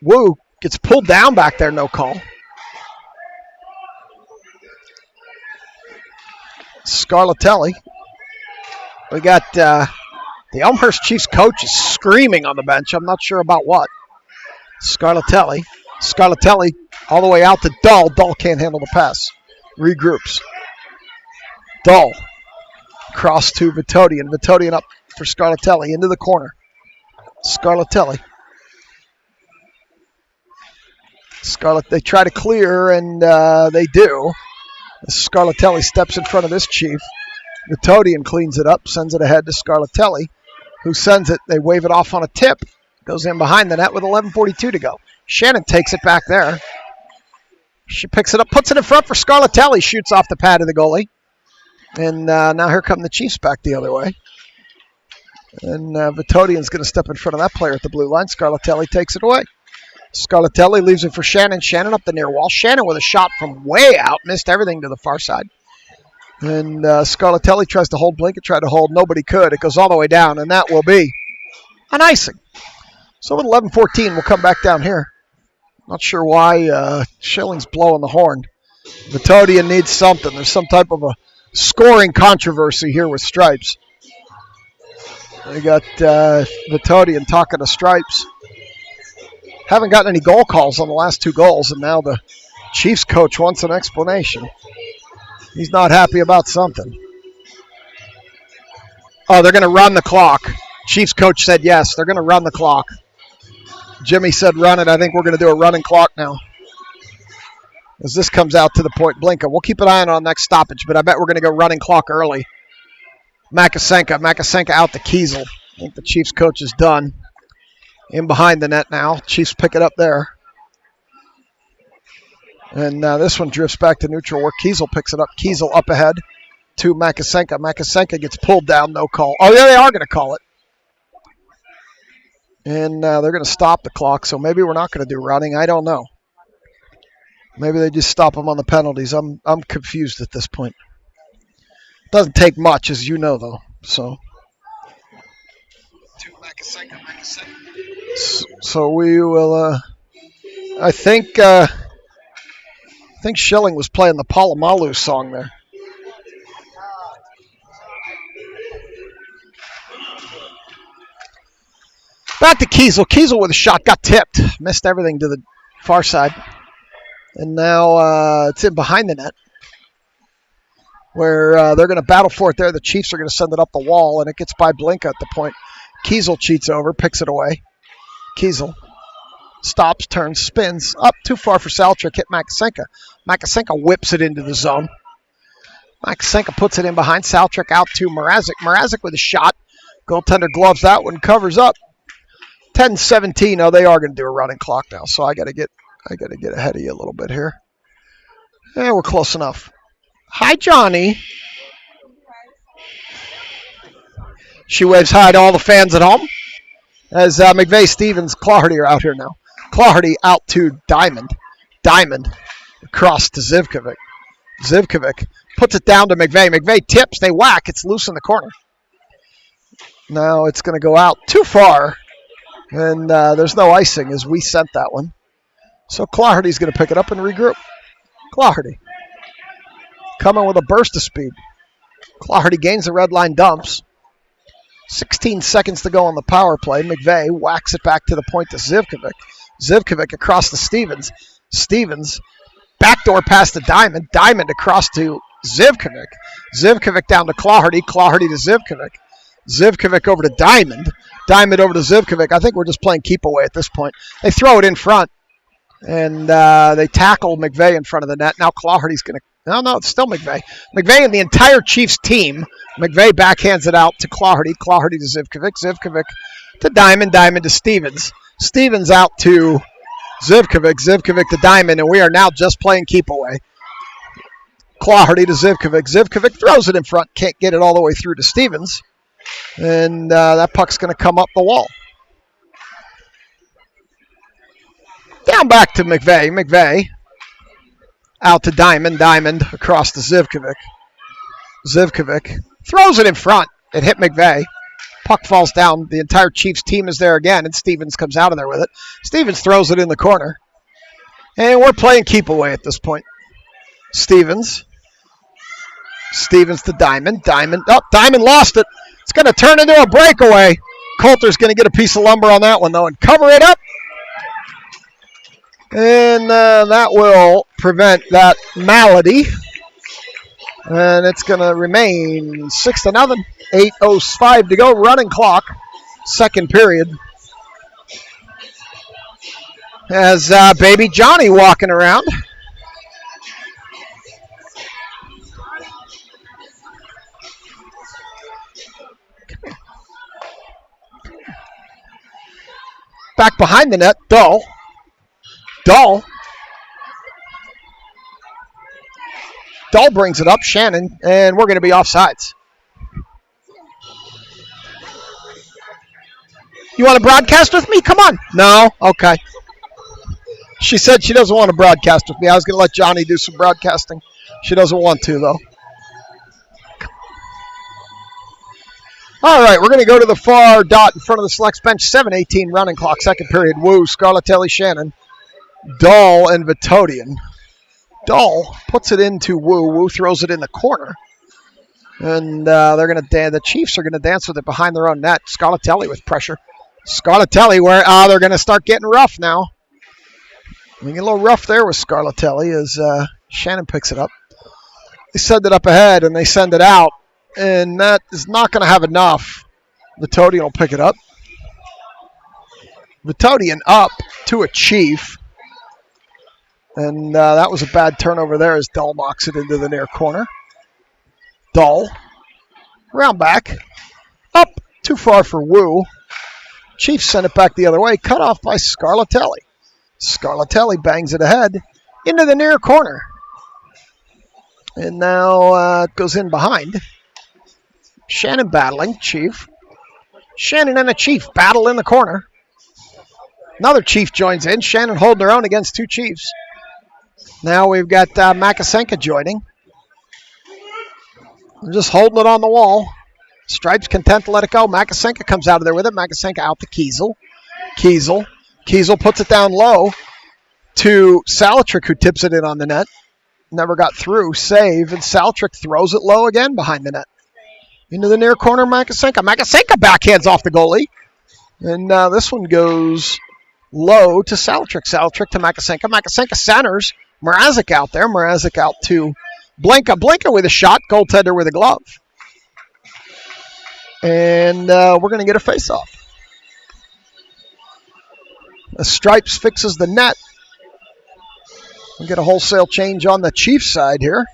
Wu gets pulled down back there, no call. Scarlatelli. We got the Elmhurst Chiefs coach is screaming on the bench. I'm not sure about what. Scarlatelli. Scarlatelli all the way out to Dull. Dull can't handle the pass. Regroups. Dull. Cross to Vitodian. Vitodian up for Scarlatelli into the corner. Scarlatelli. They try to clear, and they do. Scarlatelli steps in front of this Chief. Vitodian cleans it up, sends it ahead to Scarlatelli, who sends it. They wave it off on a tip. Goes in behind the net with 11:42 to go. Shannon takes it back there. She picks it up, puts it in front for Scarlatelli, shoots off the pad of the goalie. And now here come the Chiefs back the other way. And Vitodian's going to step in front of that player at the blue line. Scarlatelli takes it away. Scarlatelli leaves it for Shannon. Shannon up the near wall. Shannon with a shot from way out. Missed everything to the far side. And Scarlatelli tries to hold. Blinka tried to hold. Nobody could. It goes all the way down, and that will be an icing. So with 11:14, we'll come back down here. Not sure why Schilling's blowing the horn. Vitodian needs something. There's some type of a scoring controversy here with Stripes. They got Vitodian talking to Stripes. Haven't gotten any goal calls on the last 2 goals, and now the Chiefs coach wants an explanation. He's not happy about something. Oh, they're going to run the clock. Chiefs coach said yes, they're going to run the clock. Jimmy said run it. I think we're going to do a running clock now. As this comes out to the point, Blinka. We'll keep an eye on next stoppage, but I bet we're going to go running clock early. Makasenka out to Kiesel. I think the Chiefs coach is done. In behind the net now. Chiefs pick it up there. And this one drifts back to neutral where Kiesel picks it up. Kiesel up ahead to Makasenka. Makasenka gets pulled down, no call. Oh, yeah, they are going to call it. And they're going to stop the clock, so maybe we're not going to do running. I don't know. Maybe they just stop them on the penalties. I'm confused at this point. Doesn't take much, as you know, though. So we will. I think Schilling was playing the Palomalu song there. Back to Kiesel. Kiesel with a shot. Got tipped. Missed everything to the far side. And now it's in behind the net. Where they're going to battle for it there. The Chiefs are going to send it up the wall. And it gets by Blinka at the point. Kiesel cheats over. Picks it away. Kiesel stops, turns, spins. Up too far for Saltrick. Hit Makasenka. Makasenka whips it into the zone. Makasenka puts it in behind. Saltrick out to Mrazek. Mrazek with a shot. Goaltender gloves that one. Covers up. 10-17. Oh, they are going to do a running clock now, so I got to get I got to get ahead of you a little bit here. Yeah, we're close enough. Hi, Johnny. She waves hi to all the fans at home as McVeigh, Stevens, Clardy are out here now. Clardy out to Diamond. Diamond across to Zivkovic. Zivkovic puts it down to McVeigh. McVeigh tips. They whack. It's loose in the corner. Now it's going to go out too far. And there's no icing as we sent that one. So Clardy's going to pick it up and regroup. Clardy coming with a burst of speed. Clardy gains the red line, dumps. 16 seconds to go on the power play. McVeigh whacks it back to the point to Zivkovic. Zivkovic across to Stevens. Stevens backdoor pass to Diamond. Diamond across to Zivkovic. Zivkovic down to Clardy. Clardy to Zivkovic. Zivkovic over to Diamond. Diamond over to Zivkovic. I think we're just playing keep away at this point. They throw it in front. And they tackle McVeigh in front of the net. Now Clardy's going to... No, it's still McVeigh. McVeigh and the entire Chiefs team. McVeigh backhands it out to Clardy. Clardy to Zivkovic. Zivkovic to Diamond. Diamond to Stevens. Stevens out to Zivkovic. Zivkovic to Diamond. And we are now just playing keep away. Clardy to Zivkovic. Zivkovic throws it in front. Can't get it all the way through to Stevens. And that puck's going to come up the wall. Down back to McVeigh. McVeigh out to Diamond. Diamond across to Zivkovic. Zivkovic throws it in front. It hit McVeigh. Puck falls down. The entire Chiefs team is there again, and Stevens comes out of there with it. Stevens throws it in the corner. And we're playing keep away at this point. Stevens. Stevens to Diamond. Diamond. Oh, Diamond lost it. It's going to turn into a breakaway. Coulter's going to get a piece of lumber on that one, though, and cover it up. And that will prevent that malady. And it's going to remain 6-0. 8:05 to go. Running clock. Second period. As baby Johnny walking around. Back behind the net. Dull. Dull brings it up. Shannon. And we're going to be offsides. You want to broadcast with me? Come on. No? Okay. She said she doesn't want to broadcast with me. I was going to let Johnny do some broadcasting. She doesn't want to, though. All right, we're going to go to the far dot in front of the selects bench. 7:18 running clock, second period. Wu, Scarlatelli, Shannon, Dahl, and Vitodian. Dahl puts it into Wu. Wu throws it in the corner. And they're going to the Chiefs are going to dance with it behind their own net. Scarlatelli with pressure. Scarlatelli, where they're going to start getting rough now. We get a little rough there with Scarlatelli as Shannon picks it up. They send it up ahead and they send it out. And that is not going to have enough. Vitodian will pick it up. Vitodian up to a Chief. And that was a bad turnover there as Dull knocks it into the near corner. Dull. Round back. Up. Too far for Wu. Chiefs send it back the other way. Cut off by Scarlatelli. Scarlatelli bangs it ahead into the near corner. And now it goes in behind. Shannon battling. Chief. Shannon and a Chief battle in the corner. Another Chief joins in. Shannon holding her own against two Chiefs. Now we've got Makasenka joining. They're just holding it on the wall. Stripes content to let it go. Makasenka comes out of there with it. Makasenka out to Kiesel. Kiesel puts it down low to Salatrick, who tips it in on the net. Never got through. Save, and Salatrick throws it low again behind the net. Into the near corner, Makasenka. Makasenka backhands off the goalie. And this one goes low to Salatrick. Salatrick to Makasenka. Makasenka centers. Mrazek out there. Mrazek out to Blinka. Blinka with a shot. Goaltender with a glove. And we're going to get a face-off. The Stripes fixes the net. We'll get a wholesale change on the Chiefs side here.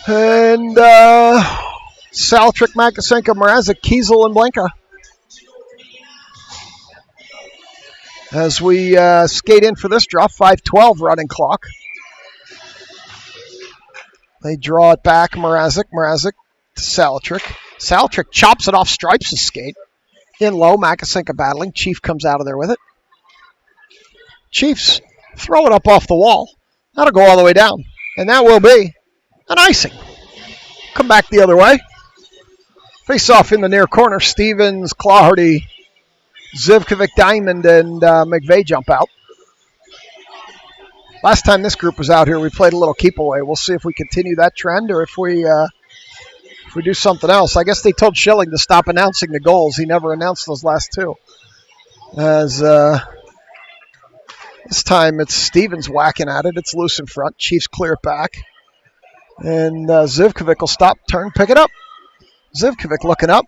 And Salatrick, Makasenka, Mrazek, Kiesel, and Blinka. As we skate in for this draw, 5:12 running clock. They draw it back, Mrazek to Salatrick. Salatrick chops it off Stripes' skate. In low, Makasenka battling. Chief comes out of there with it. Chiefs throw it up off the wall. That'll go all the way down. And that will be an icing. Come back the other way. Face off in the near corner. Stevens, Clawhardy, Zivkovic, Diamond, and McVeigh jump out. Last time this group was out here, we played a little keep away. We'll see if we continue that trend or if we do something else. I guess they told Schilling to stop announcing the goals. He never announced those last two. As this time it's Stevens whacking at it. It's loose in front. Chiefs clear it back. And Zivkovic will stop, turn, pick it up. Zivkovic looking up.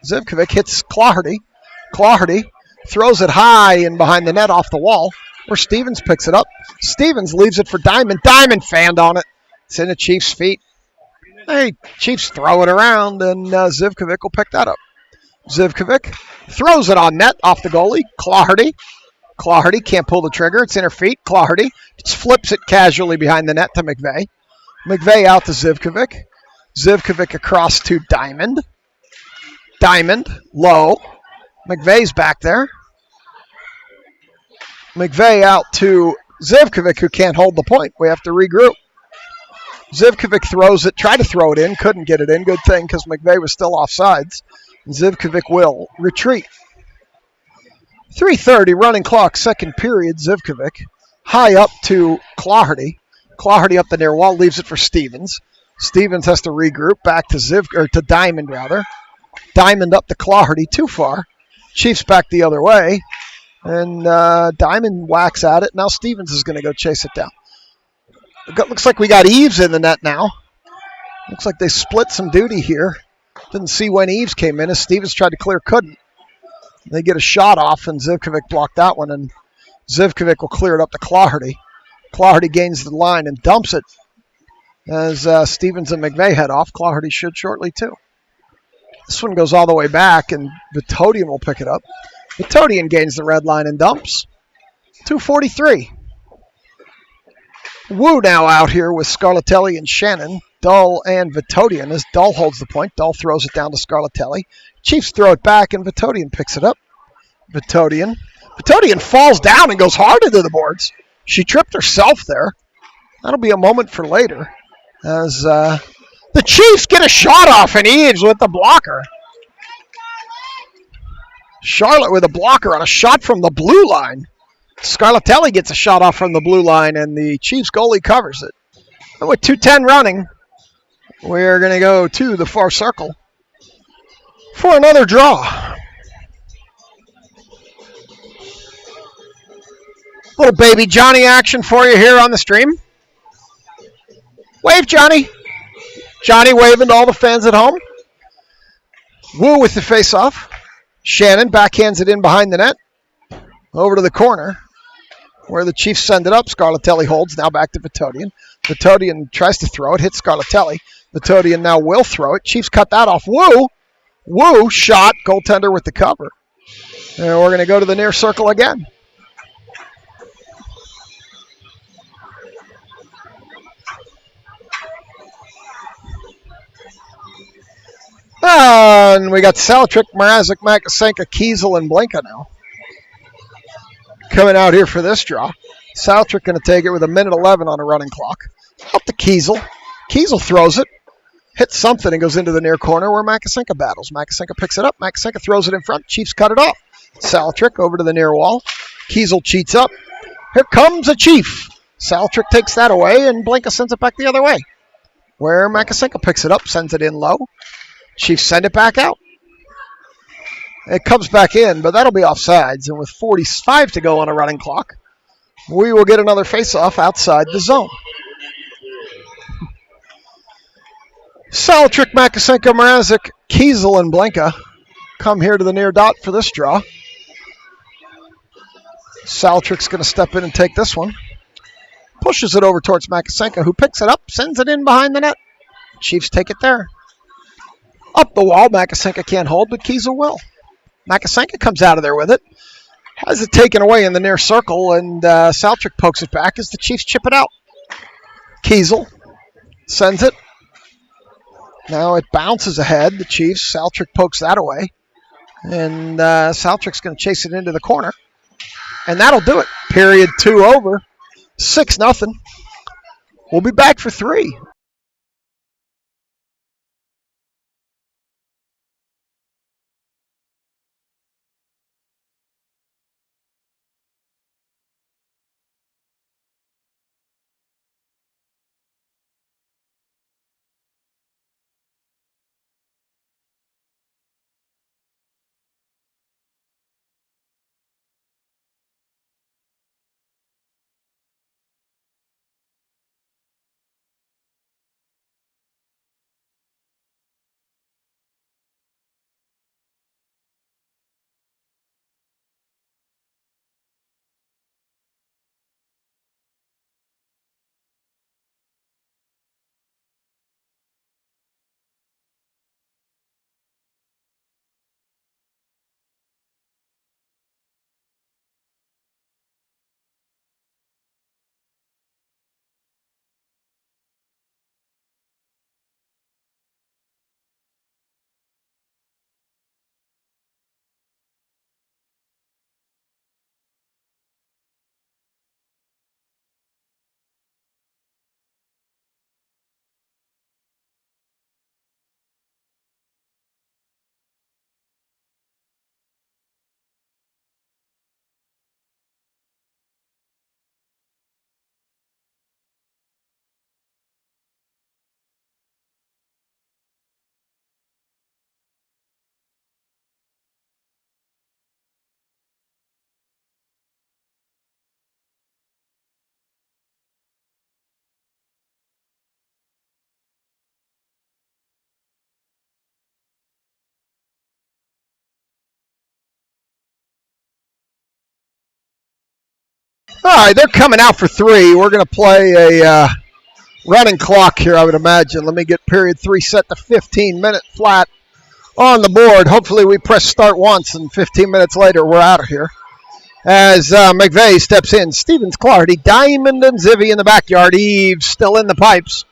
Zivkovic hits Clawhardy. Clawhardy throws it high and behind the net off the wall, where Stevens picks it up. Stevens leaves it for Diamond. Diamond fanned on it. It's in the Chiefs' feet. Hey, Chiefs throw it around, and Zivkovic will pick that up. Zivkovic throws it on net off the goalie. Clawhardy. Clawhardy can't pull the trigger. It's in her feet. Clawhardy just flips it casually behind the net to McVeigh. McVeigh out to Zivkovic. Zivkovic across to Diamond. Diamond, low. McVeigh's back there. McVeigh out to Zivkovic, who can't hold the point. We have to regroup. Zivkovic throws it, tried to throw it in, couldn't get it in. Good thing, because McVeigh was still offsides. Zivkovic will retreat. 3:30 running clock, second period. Zivkovic high up to Clawhardy. Clawhardy up the near wall, leaves it for Stevens. Stevens has to regroup back to to Diamond rather. Diamond up to Clawhardy, too far. Chiefs back the other way. And Diamond whacks at it. Now Stevens is going to go chase it down. Looks like we got Eves in the net now. Looks like they split some duty here. Didn't see when Eves came in as Stevens tried to clear, couldn't. They get a shot off and Zivkovic blocked that one, and Zivkovic will clear it up to Clawhardy. Clawhardy gains the line and dumps it as Stevens and McVeigh head off. Clawhardy should shortly too. This one goes all the way back and Vitodian will pick it up. Vitodian gains the red line and dumps. 2:43. Wu now out here with Scarlatelli and Shannon. Dull and Vitodian as Dull holds the point. Dull throws it down to Scarlatelli. Chiefs throw it back and Vitodian picks it up. Vitodian falls down and goes hard into the boards. She tripped herself there. That'll be a moment for later as the Chiefs get a shot off and Eves with the blocker. Charlotte with a blocker on a shot from the blue line. Scarlatelli gets a shot off from the blue line, and the Chiefs goalie covers it. And with 2:10 running, we're going to go to the far circle for another draw. Little baby Johnny action for you here on the stream. Wave, Johnny. Johnny waving to all the fans at home. Wu with the face-off. Shannon backhands it in behind the net. Over to the corner where the Chiefs send it up. Scarlatelli holds. Now back to Vitodian. Vitodian tries to throw it. Hits Scarlatelli. Vitodian now will throw it. Chiefs cut that off. Wu shot. Goaltender with the cover. And we're going to go to the near circle again. And we got Salatrick, Mrazek, Makasenka, Kiesel, and Blinka now coming out here for this draw. Salatrick going to take it with 1:11 on a running clock. Up to Kiesel. Kiesel throws it, hits something, and goes into the near corner where Makasenka battles. Makasenka picks it up. Makasenka throws it in front. Chiefs cut it off. Salatrick over to the near wall. Kiesel cheats up. Here comes a Chief. Salatrick takes that away, and Blinka sends it back the other way where Makasenka picks it up, sends it in low. Chiefs send it back out. It comes back in, but that'll be offsides. And with 45 to go on a running clock, we will get another face-off outside the zone. Salatrick, Makasenka, Mrazek, Kiesel, and Blinka come here to the near dot for this draw. Salatrick's going to step in and take this one. Pushes it over towards Makasenka, who picks it up, sends it in behind the net. Chiefs take it there. Up the wall, Makasenka can't hold, but Kiesel will. Makasenka comes out of there with it. Has it taken away in the near circle, and Saltrick pokes it back as the Chiefs chip it out. Kiesel sends it. Now it bounces ahead. The Chiefs. Saltrick pokes that away. And Saltrick's going to chase it into the corner. And that'll do it. Period 2 over. 6-0. We'll be back for 3. All right, they're coming out for 3. We're going to play a running clock here, I would imagine. Let me get period 3 set to 15-minute flat on the board. Hopefully we press start once, and 15 minutes later we're out of here. As McVeigh steps in, Stevens, Clardy, Diamond, and Zivvy in the backyard. Eves still in the pipes.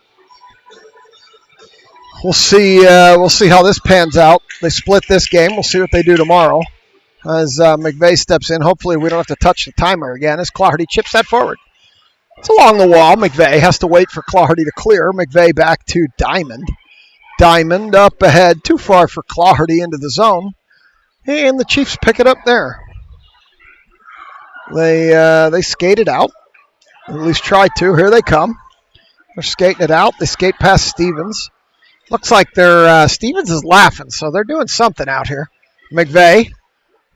We'll see how this pans out. They split this game. We'll see what they do tomorrow. As McVeigh steps in, hopefully we don't have to touch the timer again as Clardy chips that forward. It's along the wall. McVeigh has to wait for Clardy to clear. McVeigh back to Diamond. Diamond up ahead, too far for Clardy into the zone. And the Chiefs pick it up there. They skate it out. At least try to. Here they come. They're skating it out. They skate past Stevens. Looks like Stevens is laughing, so they're doing something out here. McVeigh.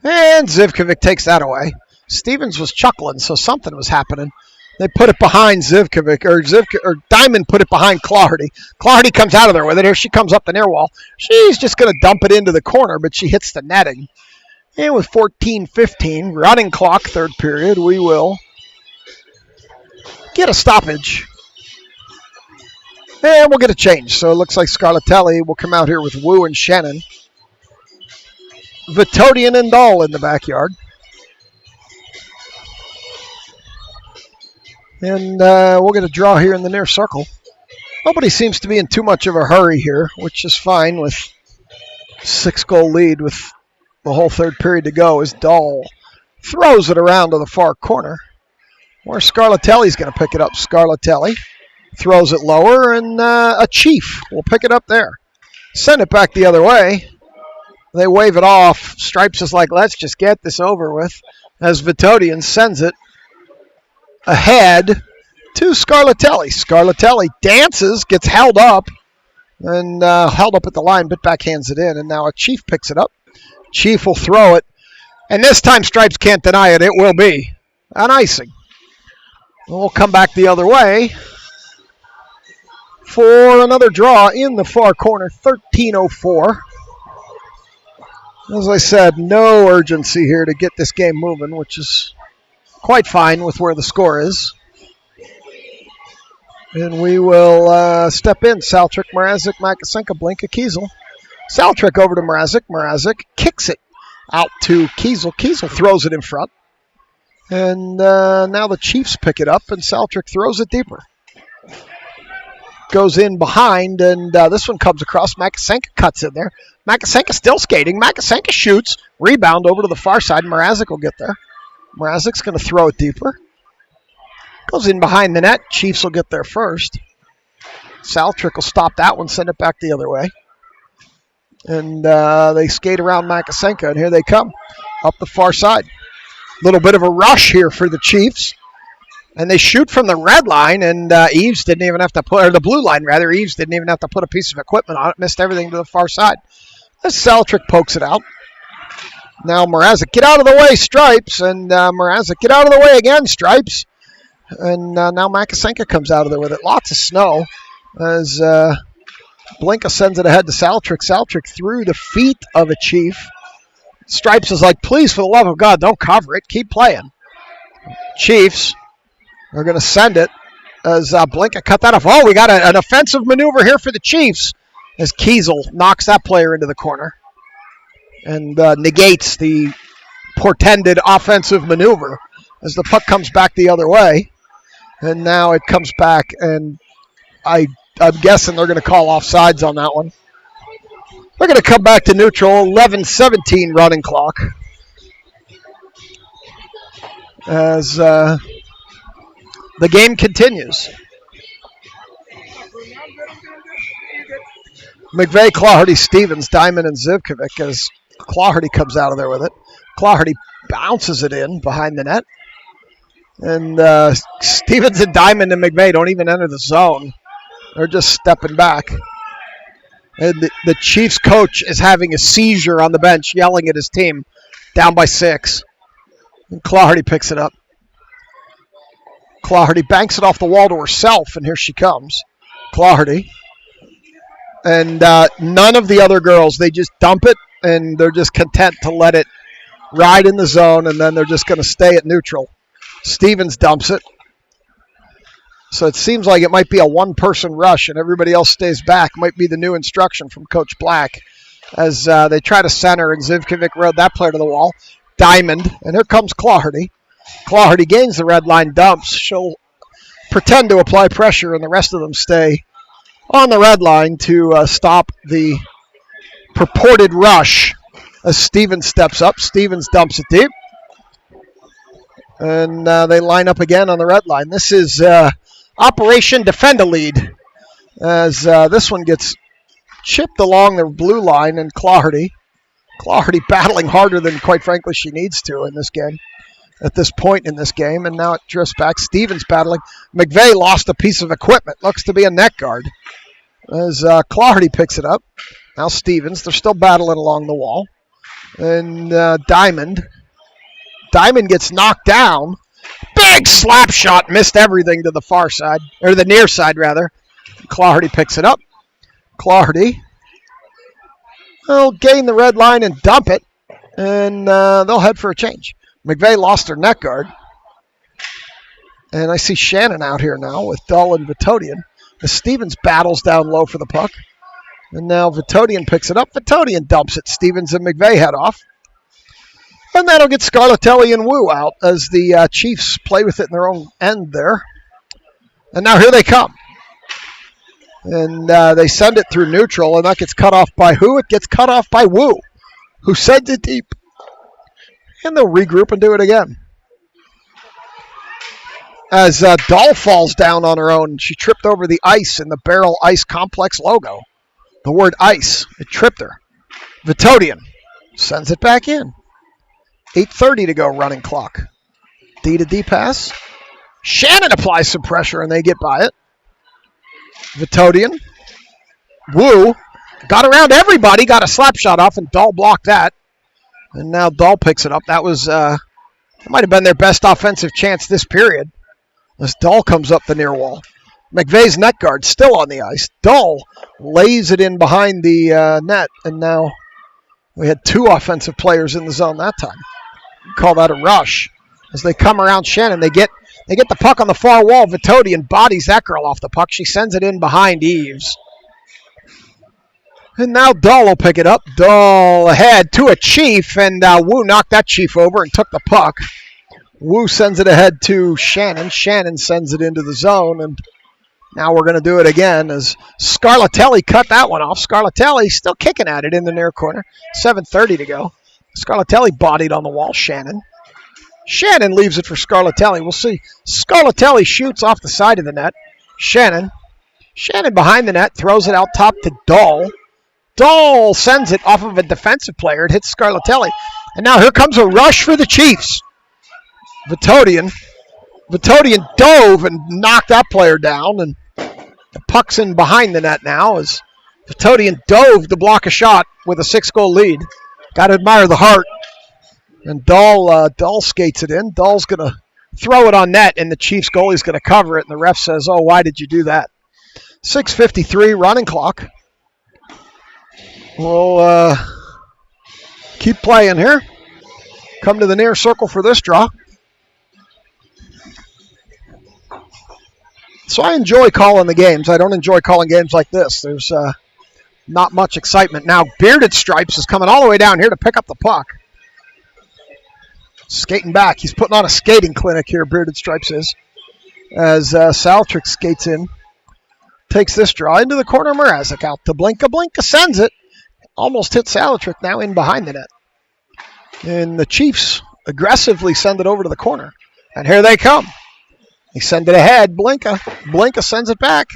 And Zivkovic takes that away. Stevens was chuckling, so something was happening. They put it behind Zivkovic, or Diamond put it behind Clardy. Clardy comes out of there with it. Here she comes up the near wall. She's just going to dump it into the corner, but she hits the netting. And with 14-15, running clock, third period, we will get a stoppage. And we'll get a change. So it looks like Scarlatelli will come out here with Wu and Shannon. Vitodian and Dahl in the backyard. And we'll get a draw here in the near circle. Nobody seems to be in too much of a hurry here, which is fine with 6-goal lead with the whole third period to go as Dahl throws it around to the far corner where Scarlatelli's going to pick it up. Scarlatelli throws it lower, and a Chief will pick it up there. Send it back the other way. They wave it off. Stripes is like, let's just get this over with, as Vitodian sends it ahead to Scarlatelli. Scarlatelli dances, gets held up, and held up at the line, but backhands it in, and now a Chief picks it up. Chief will throw it, and this time Stripes can't deny it. It will be an icing. We'll come back the other way for another draw in the far corner, 13:04. As I said, no urgency here to get this game moving, which is quite fine with where the score is. And we will step in. Saltrick, Mrazek, Makasenka, Blinka, Kiesel. Saltrick over to Mrazek. Mrazek kicks it out to Kiesel. Kiesel throws it in front. And now the Chiefs pick it up, and Saltrick throws it deeper. Goes in behind, and this one comes across. Makasenka cuts in there. Makasenka still skating. Makasenka shoots. Rebound over to the far side. Mrazek will get there. Mrazek's going to throw it deeper. Goes in behind the net. Chiefs will get there first. Saltrick will stop that one, send it back the other way. And they skate around Makasenka, and here they come up the far side. Little bit of a rush here for the Chiefs. And they shoot from the red line, and Eves didn't even have to put, or the blue line rather, Eves didn't even have to put a piece of equipment on it, missed everything to the far side. As Saltrick pokes it out. Now Mrazek, get out of the way, Stripes, and Mrazek, get out of the way again, Stripes. And now Makasenka comes out of there with it. Lots of snow as Blinka sends it ahead to Saltrick. Saltrick through the feet of a Chief. Stripes is like, please, for the love of God, don't cover it. Keep playing. Chiefs are going to send it as Blinka cut that off. Oh, we got an offensive maneuver here for the Chiefs as Kiesel knocks that player into the corner and negates the portended offensive maneuver as the puck comes back the other way. And now it comes back, and I'm guessing they're going to call offsides on that one. They're going to come back to neutral, 11-17 running clock. As the game continues. McVeigh, Clawhardy, Stevens, Diamond, and Zivkovic as Clawhardy comes out of there with it. Clawhardy bounces it in behind the net. And Stevens and Diamond and McVeigh don't even enter the zone. They're just stepping back. And the Chiefs coach is having a seizure on the bench, yelling at his team, down by 6. And Clawhardy picks it up. Clawhardy banks it off the wall to herself, and here she comes. Clawhardy. And none of the other girls, they just dump it, and they're just content to let it ride in the zone, and then they're just going to stay at neutral. Stevens dumps it. So it seems like it might be a one-person rush, and everybody else stays back. Might be the new instruction from Coach Black as they try to center, and Zivkovic rode that player to the wall. Diamond, and here comes Clawhardy. Clawhardy gains the red line, dumps. She'll pretend to apply pressure, and the rest of them stay on the red line to stop the purported rush as Stevens steps up. Stevens dumps it deep. And they line up again on the red line. This is Operation Defend a Lead as this one gets chipped along the blue line, and Clawhardy battling harder than, quite frankly, she needs to in this game, at this point in this game. And now it drifts back. Stevens battling. McVeigh lost a piece of equipment. Looks to be a net guard as Clawhardy picks it up. Now Stevens. They're still battling along the wall. And Diamond gets knocked down. Big slap shot. Missed everything to the far side, or the near side, rather. Clawhardy picks it up. Clawhardy will gain the red line and dump it, and they'll head for a change. McVeigh lost her net guard. And I see Shannon out here now with Dull and Vitodian. As Stevens battles down low for the puck. And now Vitodian picks it up. Vitodian dumps it. Stevens and McVeigh head off. And that'll get Scarlatelli and Wu out as the Chiefs play with it in their own end there. And now here they come. And they send it through neutral, and that gets cut off by who? It gets cut off by Wu, who sends it deep. And they'll regroup and do it again. As Dahl falls down on her own, she tripped over the ice in the Barrel Ice Complex logo. The word ice. It tripped her. Vitodian sends it back in. 8:30 to go, running clock. D to D pass. Shannon applies some pressure, and they get by it. Vitodian. Wu got around everybody, got a slap shot off, and Dahl blocked that. And now Dahl picks it up. That was, that might have been their best offensive chance this period. As Dahl comes up the near wall. McVeigh's net guard still on the ice. Dahl lays it in behind the net, and now we had 2 offensive players in the zone that time. Call that a rush. As they come around Shannon, they get the puck on the far wall. Vitodian bodies that girl off the puck. She sends it in behind Eves. And now Dahl will pick it up. Dahl ahead to a Chief, and Wu knocked that Chief over and took the puck. Wu sends it ahead to Shannon. Shannon sends it into the zone, and now we're going to do it again as Scarlatelli cut that one off. Scarlatelli still kicking at it in the near corner. 7:30 to go. Scarlatelli bodied on the wall. Shannon leaves it for Scarlatelli. We'll see. Scarlatelli shoots off the side of the net. Shannon behind the net, throws it out top to Dahl. Dahl sends it off of a defensive player. It hits Scarlatelli. And now here comes a rush for the Chiefs. Vitodian dove and knocked that player down, and the puck's in behind the net now as Vitodian dove to block a shot with a 6-goal lead. Got to admire the heart. And Dahl skates it in. Dahl's going to throw it on net, and the Chiefs goalie's going to cover it, and the ref says, "Oh, why did you do that?" 6:53 running clock. We'll keep playing here. Come to the near circle for this draw. So I enjoy calling the games. I don't enjoy calling games like this. There's not much excitement. Now Bearded Stripes is coming all the way down here to pick up the puck. Skating back. He's putting on a skating clinic here, Bearded Stripes is. As Saltrick skates in. Takes this draw into the corner. Mrazek out to Blinka. Blinka sends it. Almost hit Saltrick now in behind the net. And the Chiefs aggressively send it over to the corner. And here they come. They send it ahead. Blinka sends it back.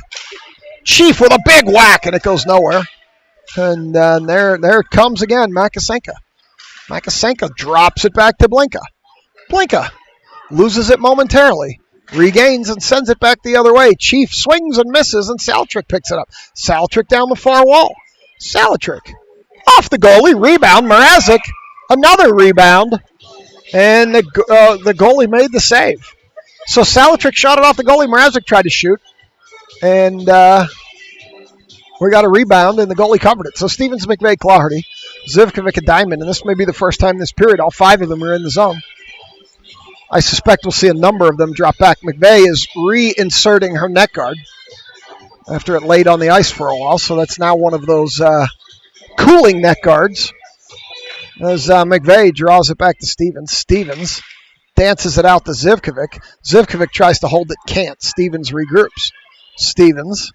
Chief with a big whack, and it goes nowhere. And there it comes again, Makasenka. Makasenka drops it back to Blinka. Blinka loses it momentarily. Regains and sends it back the other way. Chief swings and misses, and Saltrick picks it up. Saltrick down the far wall. Saltrick off the goalie. Rebound. Mrazek. Another rebound. And the goalie made the save. So Saltrick shot it off the goalie. Mrazek tried to shoot. And we got a rebound, and the goalie covered it. So Stevens, McVeigh, Claherty, Zivkovic, and Diamond. And this may be the first time this period all 5 of them are in the zone. I suspect we'll see a number of them drop back. McVeigh is reinserting her net guard after it laid on the ice for a while. So that's now one of those cooling net guards. As McVeigh draws it back to Stevens. Stevens dances it out to Zivkovic. Zivkovic tries to hold it, can't. Stevens regroups. Stevens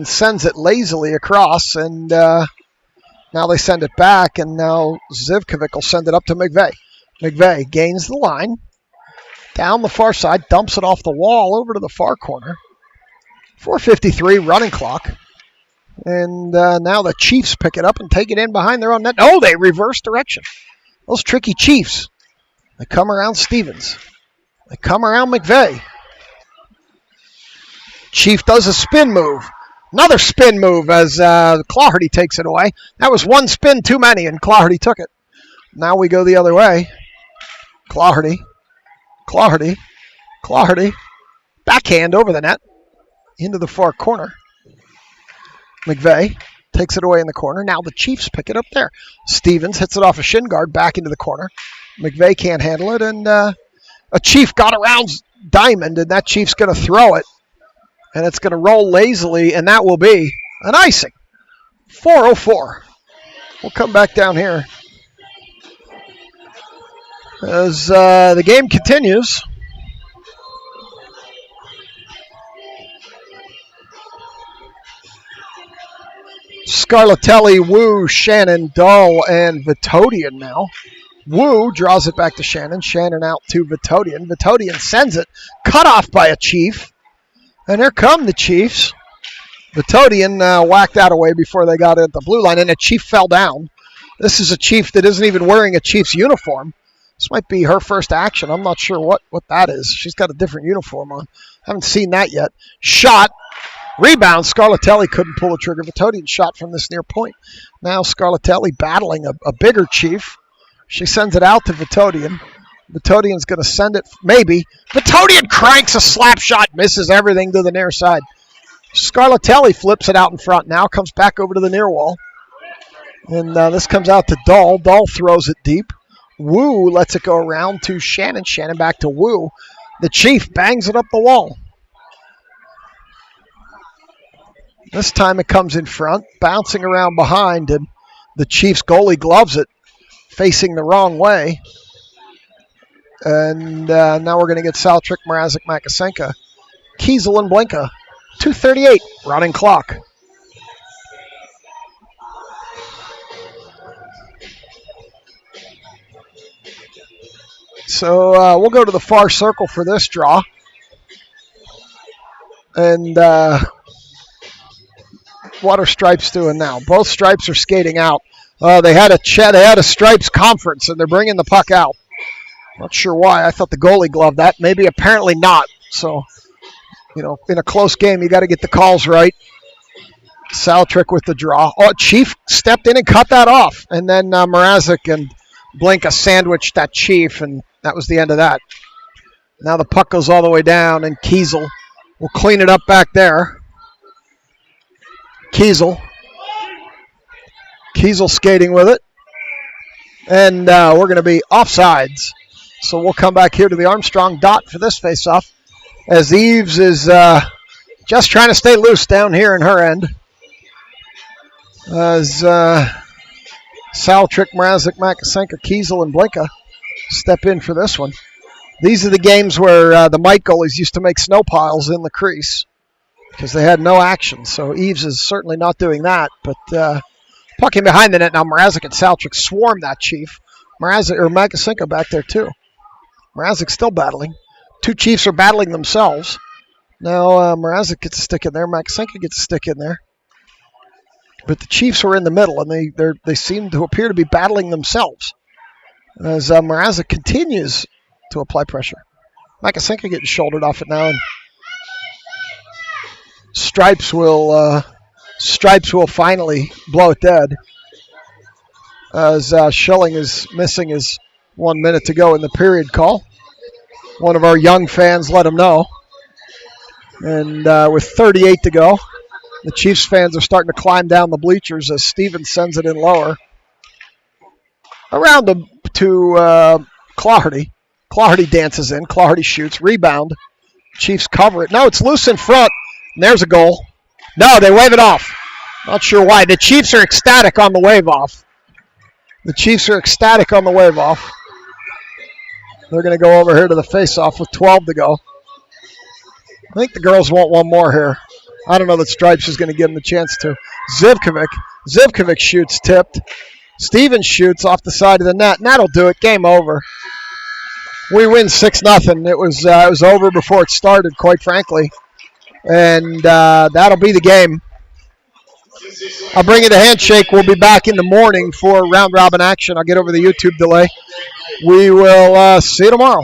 sends it lazily across, and now they send it back, and now Zivkovic will send it up to McVeigh. McVeigh gains the line, down the far side, dumps it off the wall over to the far corner. 4:53 running clock. And now the Chiefs pick it up and take it in behind their own net. Oh, they reverse direction. Those tricky Chiefs. They come around Stevens. They come around McVeigh. Chief does a spin move. Another spin move as Claherty takes it away. That was one spin too many, and Claherty took it. Now we go the other way. Claherty. Backhand over the net. Into the far corner. McVeigh takes it away in the corner. Now the Chiefs pick it up there. Stevens hits it off a shin guard back into the corner. McVeigh can't handle it, and a Chief got around Diamond, and that Chief's going to throw it. And it's going to roll lazily, and that will be an icing. 4:04. We'll come back down here as the game continues. Scarlatelli, Wu, Shannon, Dahl, and Vitodian now. Wu draws it back to Shannon. Shannon out to Vitodian. Vitodian sends it. Cut off by a Chief. And here come the Chiefs. Vitodian whacked that away before they got at the blue line, and a Chief fell down. This is a Chief that isn't even wearing a Chiefs uniform. This might be her first action. I'm not sure what that is. She's got a different uniform on. Haven't seen that yet. Shot. Rebound. Scarlatelli couldn't pull the trigger. Vitodian shot from this near point. Now Scarlatelli battling a bigger Chief. She sends it out to Vitodian. Vitodian's going to send it, maybe. Vitodian cranks a slap shot, misses everything to the near side. Scarlatelli flips it out in front now, comes back over to the near wall. And this comes out to Dahl. Dahl throws it deep. Wu lets it go around to Shannon. Shannon back to Wu. The Chief bangs it up the wall. This time it comes in front, bouncing around behind, and the Chiefs goalie gloves it, facing the wrong way. And now we're going to get Saltrick, Mrazek, Makasenka, Kiesel, and Blinka. 2:38 running clock. So we'll go to the far circle for this draw. And what are Stripes doing now? Both Stripes are skating out. They had a Stripes conference, and they're bringing the puck out. Not sure why. I thought the goalie gloved that. Maybe apparently not. So, in a close game, you got to get the calls right. Saltrick with the draw. Oh, Chief stepped in and cut that off. And then Mrazek and Blinka sandwiched that Chief, and that was the end of that. Now the puck goes all the way down, and Kiesel will clean it up back there. Kiesel skating with it. And we're going to be offsides. So we'll come back here to the Armstrong dot for this faceoff, as Eves is just trying to stay loose down here in her end. As Saltrick, Mrazek, Makasenka, Kiesel, and Blinka step in for this one. These are the games where the Mike goalies used to make snow piles in the crease because they had no action. So Eves is certainly not doing that. But pucking behind the net now, Mrazek and Saltrick swarm that Chief. Makasenka back there too. Mrazek still battling. Two Chiefs are battling themselves. Now Mrazek gets a stick in there. Makasenka gets a stick in there. But the Chiefs are in the middle, and they seem to appear to be battling themselves as Mrazek continues to apply pressure. Makasenka getting shouldered off it now, and Stripes will finally blow it dead as Schilling is missing his 1 minute to go in the period call. One of our young fans let him know. And with 38 to go, the Chiefs fans are starting to climb down the bleachers as Stevens sends it in lower. Around to Clardy. Clardy dances in. Clardy shoots. Rebound. Chiefs cover it. No, it's loose in front. And there's a goal. No, they wave it off. Not sure why. The Chiefs are ecstatic on the wave off. They're going to go over here to the face-off with 12 to go. I think the girls want one more here. I don't know that Stripes is going to give them the chance to. Zivkovic shoots tipped. Stevens shoots off the side of the net, and that'll do it. Game over. We win 6-0. It was over before it started, quite frankly. And that'll be the game. I'll bring you the handshake. We'll be back in the morning for round-robin action. I'll get over the YouTube delay. We will see you tomorrow.